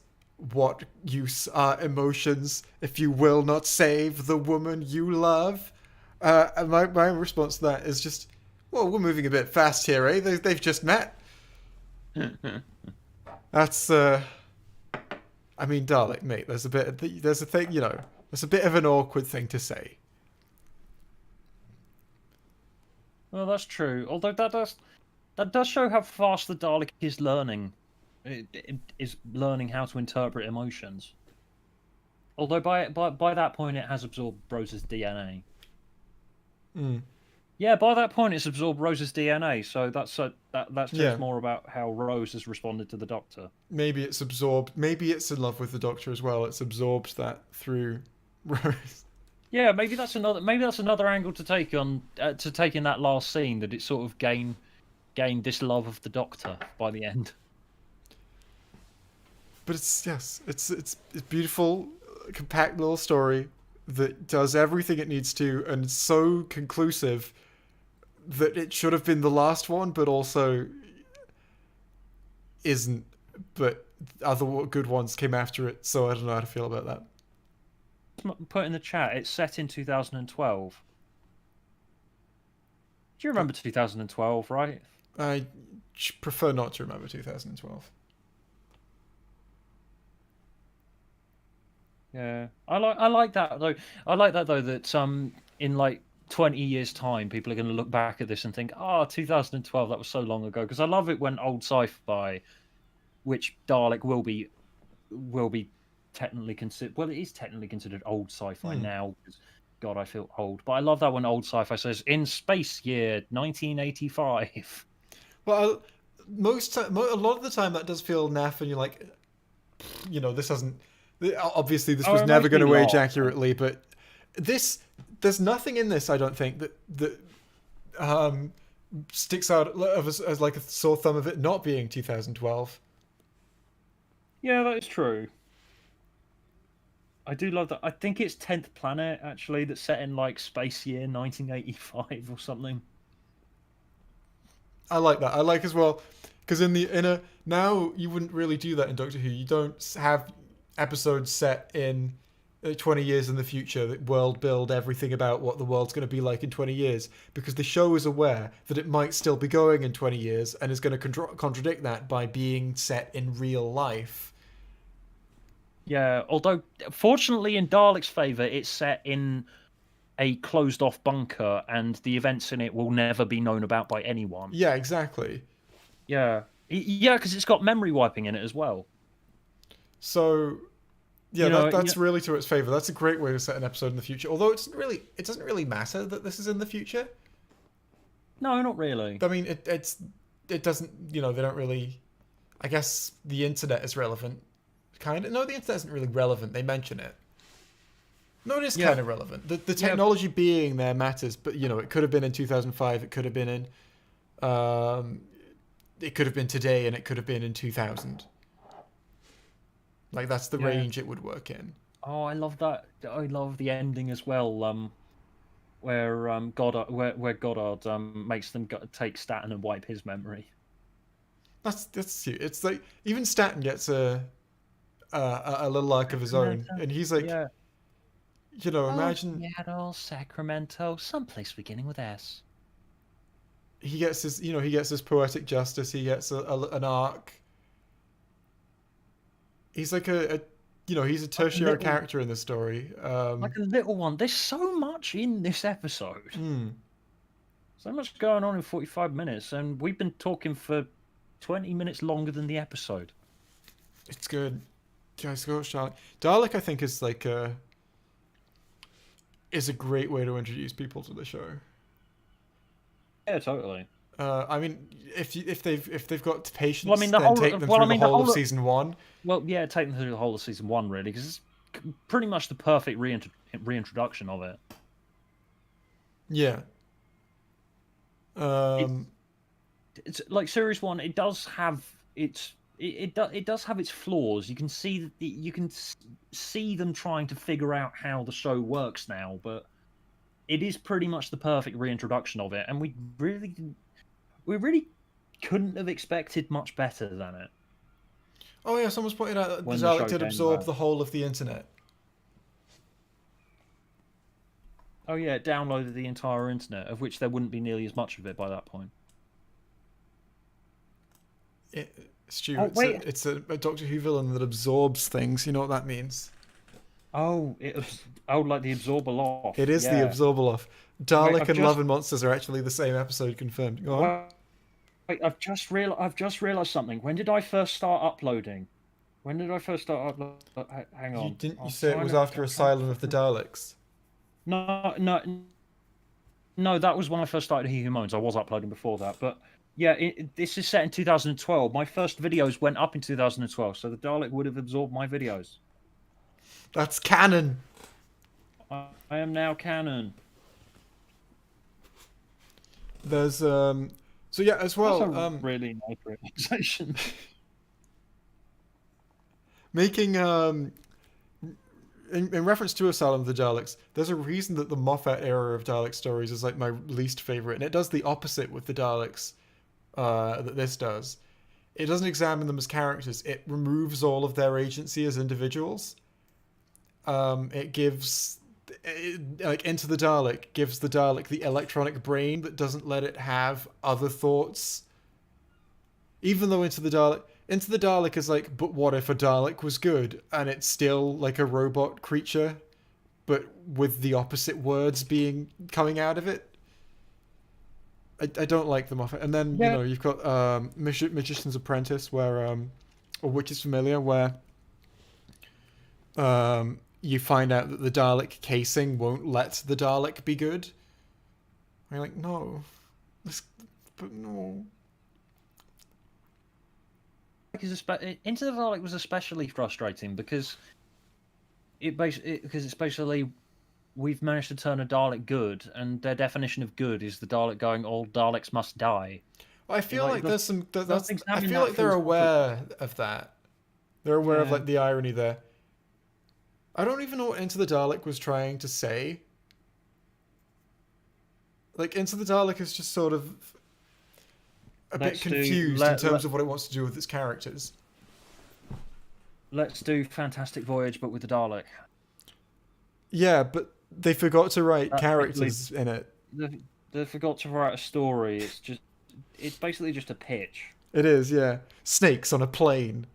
"What use are emotions if you will not save the woman you love?" And my response to that is just, well, we're moving a bit fast here, eh? They've just met. That's, I mean, Dalek, mate, there's a thing, there's a bit of an awkward thing to say.
Well, that's true. Although that does show how fast the Dalek is learning. It is learning how to interpret emotions. Although by that point it has absorbed Rose's DNA.
Mm.
Yeah, by that point it's absorbed Rose's DNA. So that's just
Yeah.
more about how Rose has responded to the Doctor.
Maybe it's absorbed. Maybe it's in love with the Doctor as well. It's absorbed that through Rose.
Yeah, maybe that's another angle to take on to take in that last scene, that it sort of gained this love of the Doctor by the end.
But it's beautiful, compact little story that does everything it needs to, and it's so conclusive that it should have been the last one, but also isn't. But other good ones came after it, so I don't know how to feel about that.
Put in the chat, it's set in 2012. Do you remember 2012, right?
I prefer not to remember 2012.
Yeah, I like that though. I like that though, that in like 20 years time people are going to look back at this and think, oh, 2012, that was so long ago. Because I love it when old sci-fi, which Dalek will be technically considered, well, it is technically considered old sci-fi now, because God, I feel old. But I love that when old sci-fi says in space year 1985.
Well, a lot of the time that does feel naff, and you're like, this hasn't. Obviously, this was
it
never
makes
going
me
to age
laugh.
accurately, but there's nothing in this, I don't think, that sticks out as like a sore thumb of it not being 2012.
Yeah, that is true. I do love that. I think it's 10th Planet, actually, that's set in like space year 1985 or something.
I like that. I like as well, because now you wouldn't really do that in Doctor Who. You don't have episodes set in 20 years in the future that world build everything about what the world's going to be like in 20 years, because the show is aware that it might still be going in 20 years and is going to contradict that by being set in real life.
Yeah, although fortunately in Dalek's favour, it's set in a closed-off bunker, and the events in it will never be known about by anyone.
Yeah, exactly.
Yeah, because it's got memory wiping in it as well.
So, yeah, that's really to its favour. That's a great way to set an episode in the future. Although it doesn't really matter that this is in the future.
No, not really.
I mean, it doesn't. They don't really. I guess the internet is relevant. Kind of. No, the internet isn't really relevant. They mention it. No, it is kind of relevant. The technology being there matters, but it could have been in 2005. It could have been in. It could have been today, and it could have been in 2000. Like, that's the range it would work in.
Oh, I love that. I love the ending as well. Where Goddard makes them take Staten and wipe his memory.
That's cute. It's like even Staten gets a little arc of his own, and he's like, imagine
Seattle, Sacramento, someplace beginning with S.
He gets his poetic justice. He gets an arc. He's like he's a tertiary character in the story.
Like a little one. There's so much in this episode. So much going on in 45 minutes, and we've been talking for 20 minutes longer than the episode.
It's good. Guys, go watch Dalek. Dalek, I think, is like is a great way to introduce people to the show.
Yeah, totally.
I mean, if they've got patience,
Well, I mean,
take them through the whole of season 1.
Well, yeah, take them through the whole of season 1, really, because it's pretty much the perfect reintroduction of it.
Yeah.
It's like series 1. It does have its it does have its flaws. You can see that see them trying to figure out how the show works now, but it is pretty much the perfect reintroduction of it, and we really couldn't have expected much better than it.
Oh yeah, someone's pointed out that the
When the
Dalek
show
did
came
absorb
back.
the whole of the internet.
Oh yeah, it downloaded the entire internet, of which there wouldn't be nearly as much of it by that point.
Stu,
Oh, wait.
it's a Doctor Who villain that absorbs things. You know what that means?
Oh, like the Absorbaloff.
It is the
Yeah.
Absorbaloff. Dalek
I've
and
just-
Love and Monsters are actually the same episode, confirmed. Go on.
Wait, I've just realized something. When did I first start uploading? Hang on.
Didn't
I
you
was
say it
trying
was
to-
after
I'm trying
Asylum
to
of the
fucking-
Daleks?
No, that was when I first started He Who Moans. I was uploading before that, but yeah, this is set in 2012. My first videos went up in 2012, so the Dalek would have absorbed my videos.
That's canon.
I am now canon.
There's so yeah, as well.
That's a really nice realization.
Making in reference to Asylum of the Daleks, there's a reason that the Moffat era of Dalek stories is like my least favorite, and it does the opposite with the Daleks that this does. It doesn't examine them as characters; it removes all of their agency as individuals. It gives like Into the Dalek gives the Dalek the electronic brain that doesn't let it have other thoughts. Even though Into the Dalek is like, but what if a Dalek was good and it's still like a robot creature, but with the opposite words coming out of it? I don't like the Moffat. And then,
Yeah.
you've got Magician's Apprentice, where, or Witch's Familiar, where you find out that the Dalek casing won't let the Dalek be good. And you're like, no. But no.
Into the Dalek was especially frustrating because it's basically we've managed to turn a Dalek good, and their definition of good is the Dalek going, all Daleks must die.
I feel like there's some.
let's
I
examine
feel
that
like they're aware
philosophically.
of that. They're aware of
Yeah.
like the irony there. I don't even know what Into the Dalek was trying to say. Like Into the Dalek is just sort of a bit confused in terms of what it wants to do with its characters.
Let's do Fantastic Voyage, but with the Dalek.
Yeah, but they forgot to write
That's
characters in it.
They forgot to write a story. It's basically just a pitch.
It is, yeah. Snakes on a plane.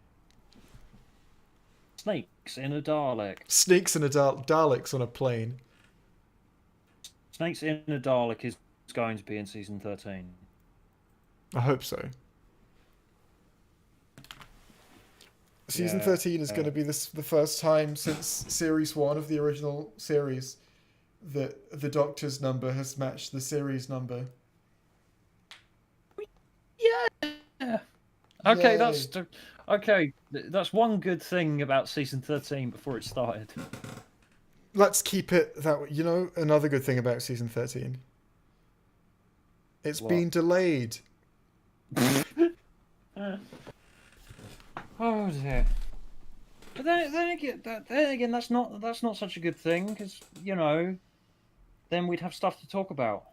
Snakes in a Dalek.
Snakes and Daleks on a plane.
Snakes in a Dalek is going to be in season 13.
I hope so. Season
Yeah,
13 is going to be the first time since series 1 of the original series that the Doctor's number has matched the series number.
Yeah. Okay,
Yay.
okay. That's one good thing about season 13 before it started.
Let's keep it that way. You know, another good thing about season 13. It's
What?
been delayed.
Oh dear. But then again, that's not such a good thing because then we'd have stuff to talk about.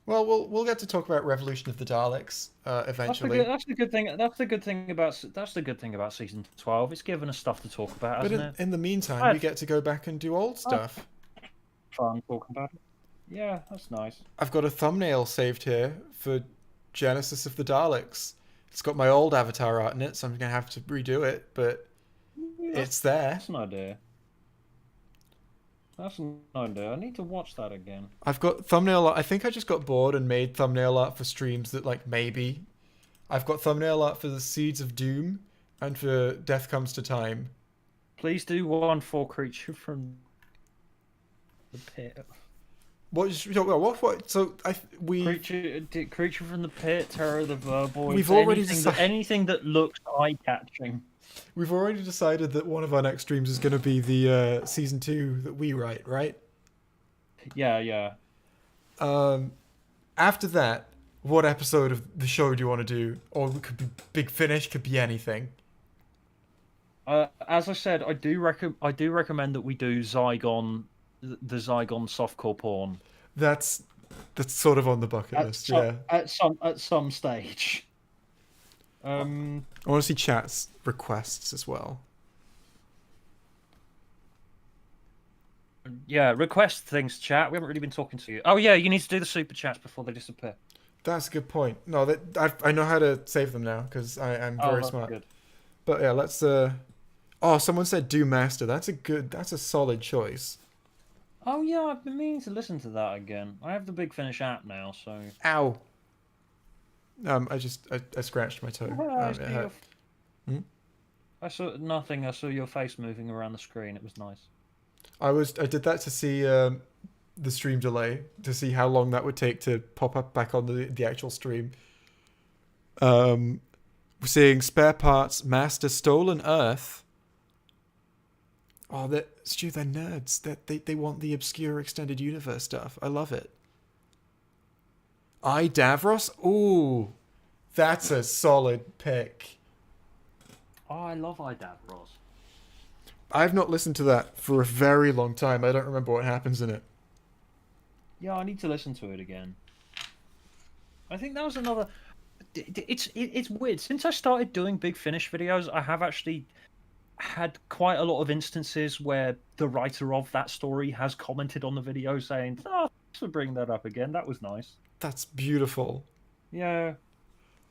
Well, we'll get to talk about Revolution of the Daleks eventually.
That's the good thing. That's the good thing about season 12. It's given us stuff to talk about,
But
hasn't it?
in the meantime,
I've-
we get to go back and do old stuff.
Fun talking about it. Yeah, that's nice.
I've got a thumbnail saved here for Genesis of the Daleks. It's got my old Avatar art in it, so I'm going to have to redo it, but it's there.
That's an idea. That's an idea. I need to watch that again.
I've got thumbnail art. I think I just got bored and made thumbnail art for streams that, like, maybe. I've got thumbnail art for the Seeds of Doom and for Death Comes to Time.
Please do one for Creature from the Pit.
What? So
Creature from the Pit, Terror of the Verboid.
We've already
anything that looks eye-catching.
we've already decided that one of our next streams is going to be the season 2 that we write, right?
Yeah.
After that, what episode of the show do you want to do? Or it could be Big Finish, could be anything.
As I said, I do recommend that we do Zygon, the Zygon softcore porn
That's sort of on the bucket list, yeah.
at some stage.
I want to see chat's requests as well.
Yeah, request things, chat. We haven't really been talking to you. Oh yeah, you need to do the super chats before they disappear.
That's a good point. No, I know how to save them now because I'm very smart.
Good.
But yeah, let's. Oh, someone said do master. That's a solid choice.
Oh yeah, I've been meaning to listen to that again. I have the Big Finish app now, so.
Ow. I scratched my toe. It hurt.
I saw nothing. I saw your face moving around the screen. It was nice.
I did that to see the stream delay, to see how long that would take to pop up back on the actual stream. We're seeing spare parts, master stolen Earth. Oh, Stu, they're nerds. They want the obscure extended universe stuff. I love it. Davros? Ooh, that's a solid pick.
Oh, I love Davros.
I've not listened to that for a very long time. I don't remember what happens in it.
Yeah, I need to listen to it again. I think that was another. It's weird. Since I started doing Big Finish videos, I have actually had quite a lot of instances where the writer of that story has commented on the video saying, "Oh, thanks for bringing that up again. That was nice."
That's beautiful.
Yeah,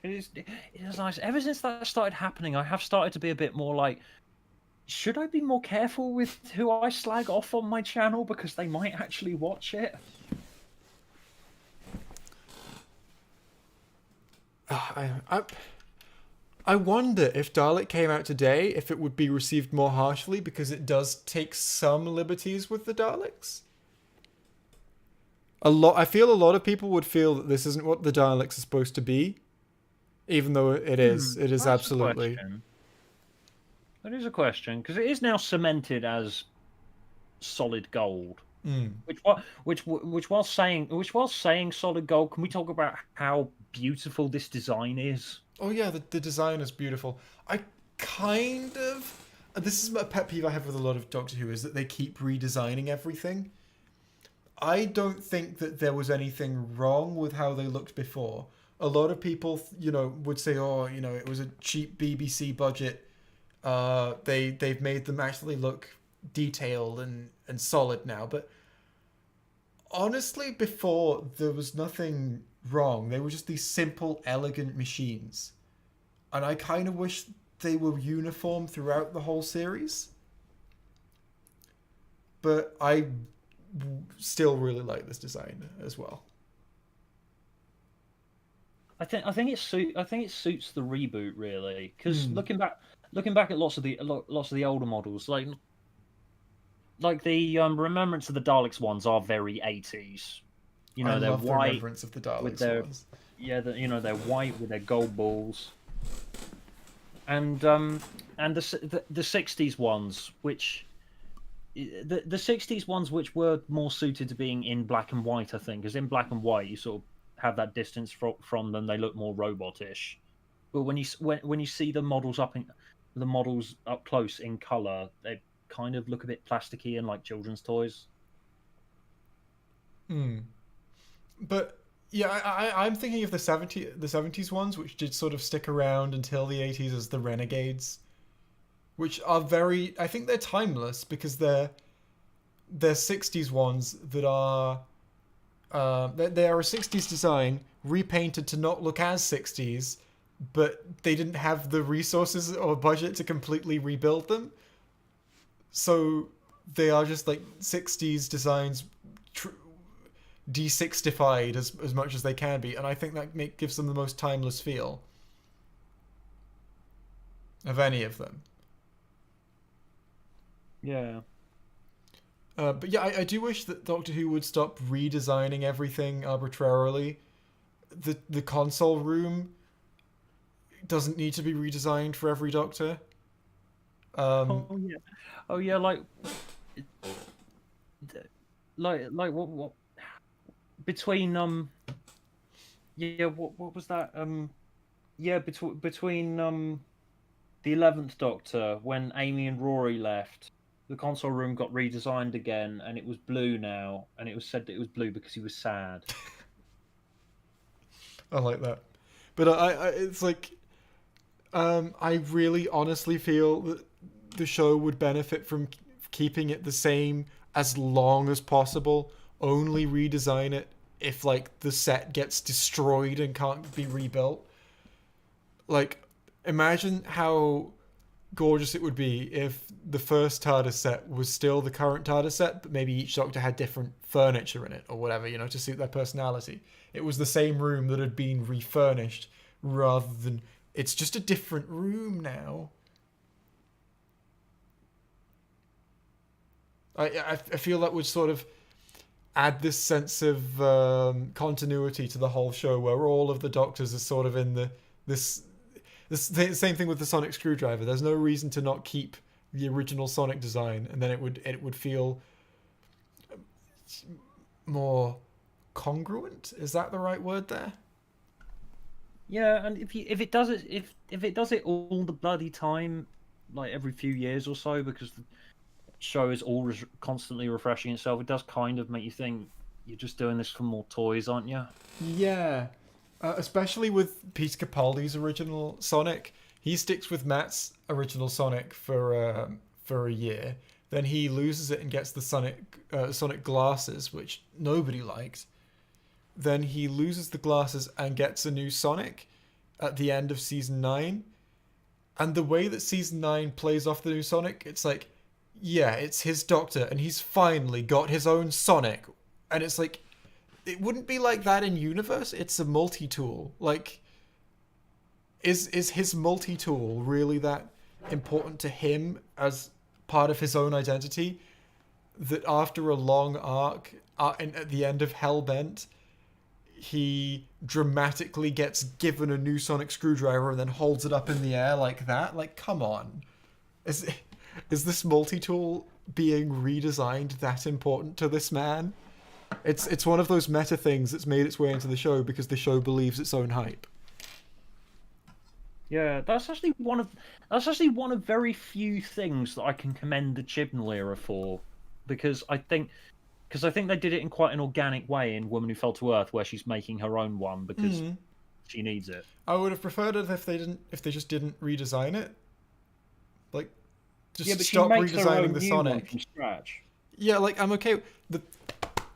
it is. It is nice. Ever since that started happening, I have started to be a bit more like, should I be more careful with who I slag off on my channel because they might actually watch it?
I wonder if Dalek came out today, if it would be received more harshly because it does take some liberties with the Daleks. I feel a lot of people would feel that this isn't what the Daleks are supposed to be, even though it is. It is
That's
absolutely.
That is a question because it is now cemented as solid gold. Which while saying solid gold, can we talk about how beautiful this design is?
Oh yeah, the design is beautiful. I kind of. This is a pet peeve I have with a lot of Doctor Who, is that they keep redesigning everything. I don't think that there was anything wrong with how they looked before. A lot of people, would say, oh, it was a cheap BBC budget. They've made them actually look detailed and solid now. But honestly, before, there was nothing wrong. They were just these simple, elegant machines. And I kind of wish they were uniform throughout the whole series. But I still really like this design as well.
I think it suits the reboot really, because looking back at lots of the older models, like the Remembrance of the Daleks ones are very 80s.
I
they're
love
white
the Remembrance of the Daleks
with their
ones.
they're white with their gold balls, and the 60s ones, which the 60s ones which were more suited to being in black and white, I think, because in black and white you sort of have that distance from them, they look more robotish. But when you see the models up close in color, they kind of look a bit plasticky and like children's toys.
But yeah, I'm thinking of the 70s ones, which did sort of stick around until the 80s as the Renegades, which are I think they're timeless because they're 60s ones that are they are a 60s design repainted to not look as 60s, but they didn't have the resources or budget to completely rebuild them. So they are just like 60s designs de-60fied as much as they can be, and I think that gives them the most timeless feel of any of them.
Yeah.
But yeah, I do wish that Doctor Who would stop redesigning everything arbitrarily. The console room doesn't need to be redesigned for every Doctor.
Oh yeah, like what between Yeah, what was that? Yeah, between the 11th Doctor, when Amy and Rory left, the console room got redesigned again, and it was blue now, and it was said that it was blue because he was sad.
I like that. But it's like, I really honestly feel that the show would benefit from keeping it the same as long as possible. Only redesign it if like the set gets destroyed and can't be rebuilt. Like, imagine how gorgeous it would be if the first TARDIS set was still the current TARDIS set, but maybe each Doctor had different furniture in it or whatever, you know, to suit their personality. It was the same room that had been refurnished rather than it's just a different room now. I feel that would sort of add this sense of continuity to the whole show, where all of the Doctors are sort of in this same thing with the sonic screwdriver. There's no reason to not keep the original sonic design, and then it would feel more congruent. Is that the right word there?
Yeah, and if it does it all the bloody time, like every few years or so, because the show is always constantly refreshing itself, it does kind of make you think you're just doing this for more toys, aren't you?
Yeah. Especially with Peter Capaldi's original Sonic. He sticks with Matt's original Sonic for a year. Then he loses it and gets the Sonic glasses, which nobody liked. Then he loses the glasses and gets a new Sonic at the end of season 9. And the way that season 9 plays off the new Sonic, it's like, yeah, it's his Doctor, and he's finally got his own Sonic. And it's like, it wouldn't be like that in universe. It's a multi-tool. Like, is his multi-tool really that important to him as part of his own identity, that after a long arc and at the end of Hellbent, he dramatically gets given a new sonic screwdriver and then holds it up in the air like that? Like, come on. Is this multi-tool being redesigned that important to this man? It's one of those meta things that's made its way into the show because the show believes its own hype.
Yeah, that's actually one of very few things that I can commend the Chibnall era for, because I think they did it in quite an organic way in Woman Who Fell to Earth, where she's making her own one because she needs it.
I would have preferred it if they just didn't redesign it. Like, just stop redesigning the Sonic
from scratch.
Yeah, like, I'm okay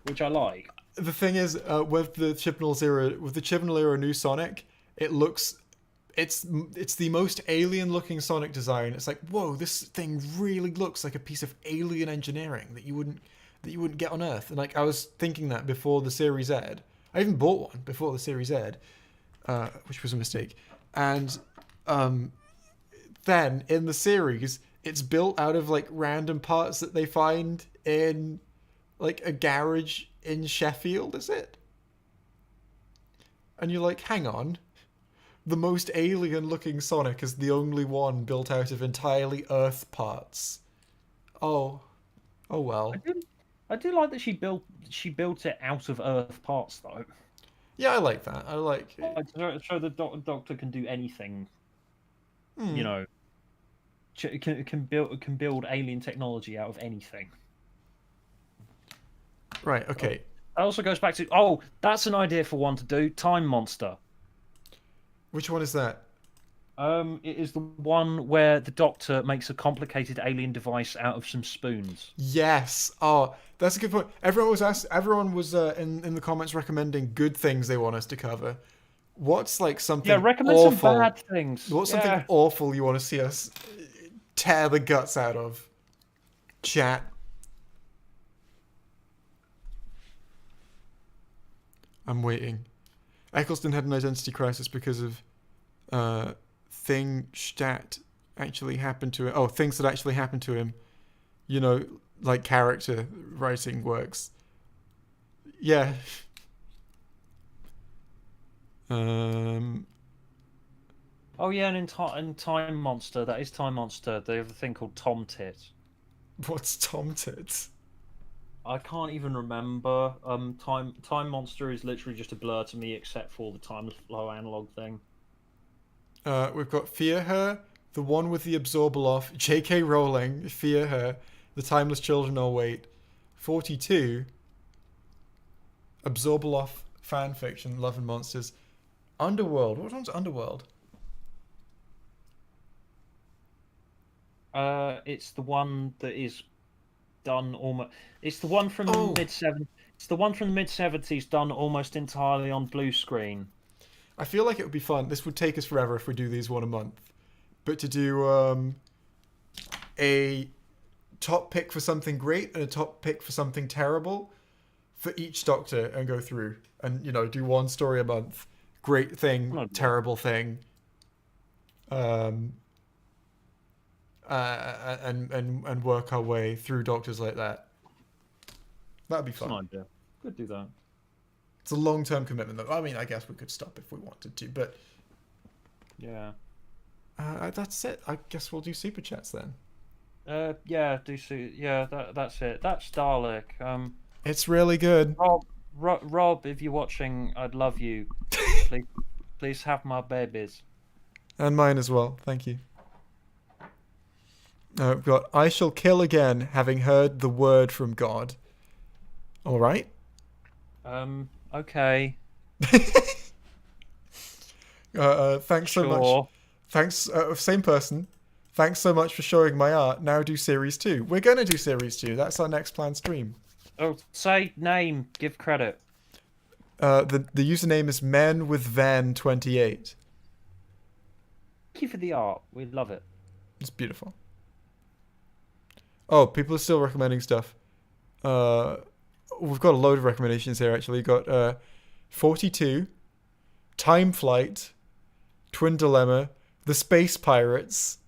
which I like.
The thing is, with the Chibnall era new Sonic, it's the most alien looking Sonic design. It's like, whoa, this thing really looks like a piece of alien engineering that you wouldn't get on Earth. And like, I was thinking that before the series aired. I even bought one before the series aired, which was a mistake. And then in the series, it's built out of like random parts that they find in like a garage in Sheffield, is it? And you're like, hang on. The most alien looking Sonic is the only one built out of entirely Earth parts. Oh well.
I do like that she built it out of Earth parts though.
Yeah, I like that. I like it.
So the Doctor can do anything. You know, can build alien technology out of anything.
Right. Okay.
That also goes back to that's an idea for one to do. Time Monster.
Which one is that?
It is the one where the Doctor makes a complicated alien device out of some spoons.
Yes. Oh, that's a good point. Everyone was in the comments recommending good things they want us to cover. What's like something
recommend
awful?
Some bad things.
What's something awful you want to see us tear the guts out of? Chat. I'm waiting. Eccleston had an identity crisis because of things that actually happened to him. Oh, things that actually happened to him. You know, like character writing works. Yeah.
Oh yeah, and in Time Monster, they have a thing called Tom Tit.
What's Tom Tits?
I can't even remember. Time Monster is literally just a blur to me, except for the time flow analog thing.
We've got Fear Her, the one with the absorbal off, J.K. Rowling, Fear Her, The Timeless Children All Wait, 42, absorbal off fan fiction, Love and Monsters, Underworld. What one's Underworld?
It's the one that is done almost. It's the one from
Oh.
the mid-70s. It's the one from the mid-70s, done almost entirely on blue screen.
I feel like it would be fun. This would take us forever if we do these one a month. But to do a top pick for something great and a top pick for something terrible for each Doctor and go through and, do one story a month. Great thing, terrible thing. And work our way through Doctors like that. That'd be fun.
That's an idea. Could do that.
It's a long-term commitment, though. I mean, I guess we could stop if we wanted to, but
Yeah.
that's it. I guess we'll do super chats then.
Yeah. That's it. That's Dalek.
It's really good.
Rob, if you're watching, I'd love you. Please have my babies.
And mine as well. Thank you. We've got I shall kill again, having heard the word from God. All right.
Okay.
Thanks so much. Thanks, same person. Thanks so much for showing my art. Now do series 2. We're gonna do series 2. That's our next planned stream.
Oh, say name. Give credit.
The username is menwithvan28.
Thank you for the art. We love it.
It's beautiful. Oh, people are still recommending stuff. We've got a load of recommendations here, actually. We've got 42, Time Flight, Twin Dilemma, The Space Pirates.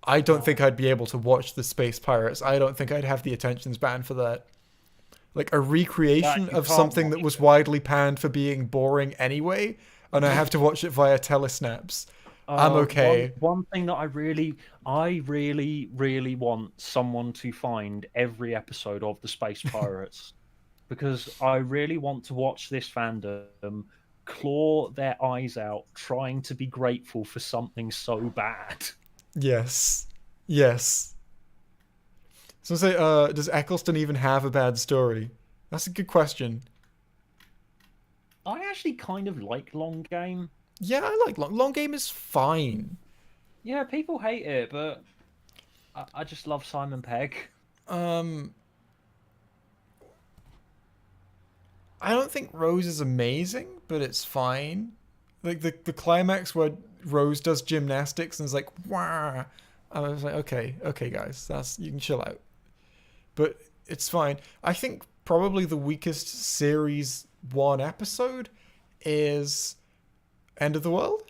I don't think I'd be able to watch The Space Pirates. I don't think I'd have the attention span for that. Like a recreation of something that was widely panned for being boring anyway, and I have to watch it via telesnaps. I'm okay.
One thing that I really want someone to find every episode of the Space Pirates, because I really want to watch this fandom claw their eyes out trying to be grateful for something so bad.
Yes. So say, does Eccleston even have a bad story? That's a good question.
I actually kind of like Long Game.
Yeah, I like Long Game is fine.
Yeah, people hate it, but I just love Simon Pegg.
I don't think Rose is amazing, but it's fine. Like the climax where Rose does gymnastics and is like, "Wah!" I was like, okay, guys, you can chill out. But it's fine. I think probably the weakest series 1 episode is End of the World.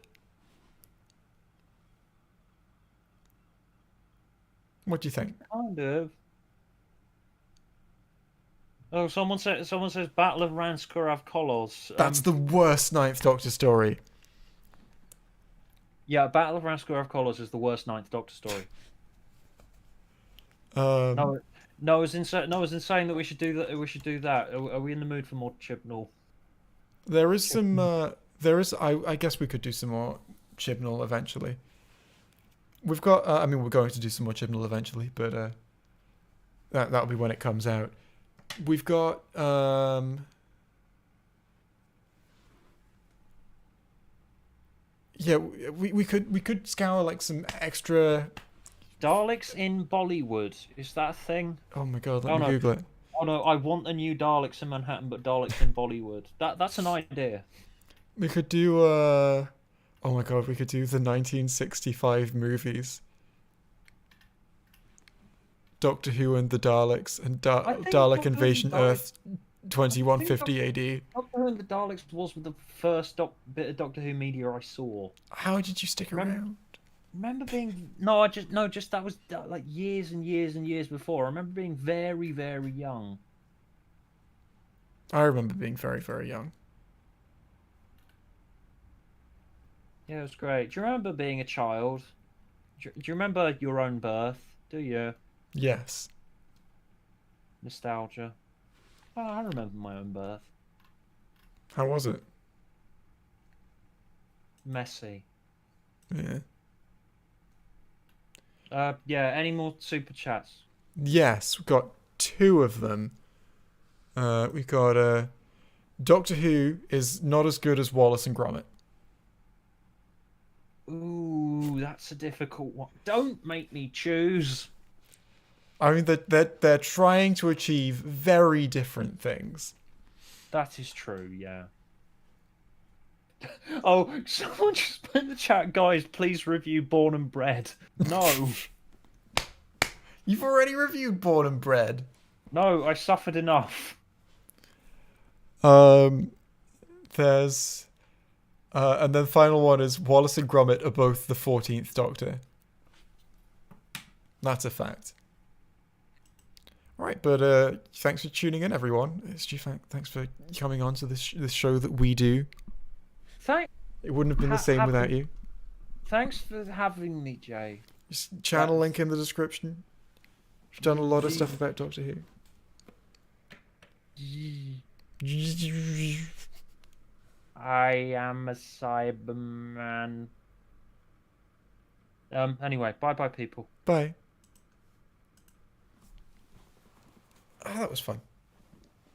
What do you think?
Kind of. Oh, someone says Battle of Ranskurav Kolos.
That's the worst Ninth Doctor story.
Yeah, Battle of Ranskurav Kolos is the worst Ninth Doctor story. No, it's insane. No, it's insane that we should do that. We should do that. Are we in the mood for more Chibnall?
There is some. I guess we could do some more Chibnall eventually. We've got. We're going to do some more Chibnall eventually, but that'll be when it comes out. We've got. Yeah, we could scour like some extra.
Daleks in Bollywood, is that a thing?
Oh my god, let me Google it.
Oh no, I want a new Daleks in Manhattan, but Daleks in Bollywood. That's an idea.
We could do oh my god, we could do the 1965 movies. Doctor Who and the Daleks and Dalek Invasion Earth 2150 AD.
Doctor Who and the Daleks was the first bit of Doctor Who media I saw.
How did you stick around?
Remember being just that was like years and years and years before. I remember being very, very young.
I remember being very, very young.
Yeah, it was great. Do you remember being a child? Do you remember your own birth? Do you?
Yes.
Nostalgia. Oh, I remember my own birth.
How was it?
Messy.
Yeah.
Yeah, any more super chats?
Yes, we've got 2 of them. We've got Doctor Who is not as good as Wallace and Gromit.
Ooh, that's a difficult one. Don't make me choose.
I mean, they're trying to achieve very different things.
That is true, yeah. Oh, someone just put in the chat, guys, please review Born and Bred. No.
You've already reviewed Born and Bred.
No, I suffered enough.
There's... and then the final one is Wallace and Gromit are both the 14th Doctor. That's a fact. Right, but thanks for tuning in, everyone. Thanks for coming on to this show that we do. It wouldn't have been the same without you.
Thanks for having me, Jay.
Just channel link in the description. We've done a lot of stuff about Doctor Who.
I am a Cyberman. Anyway, bye-bye, people.
Bye. Oh, that was fun.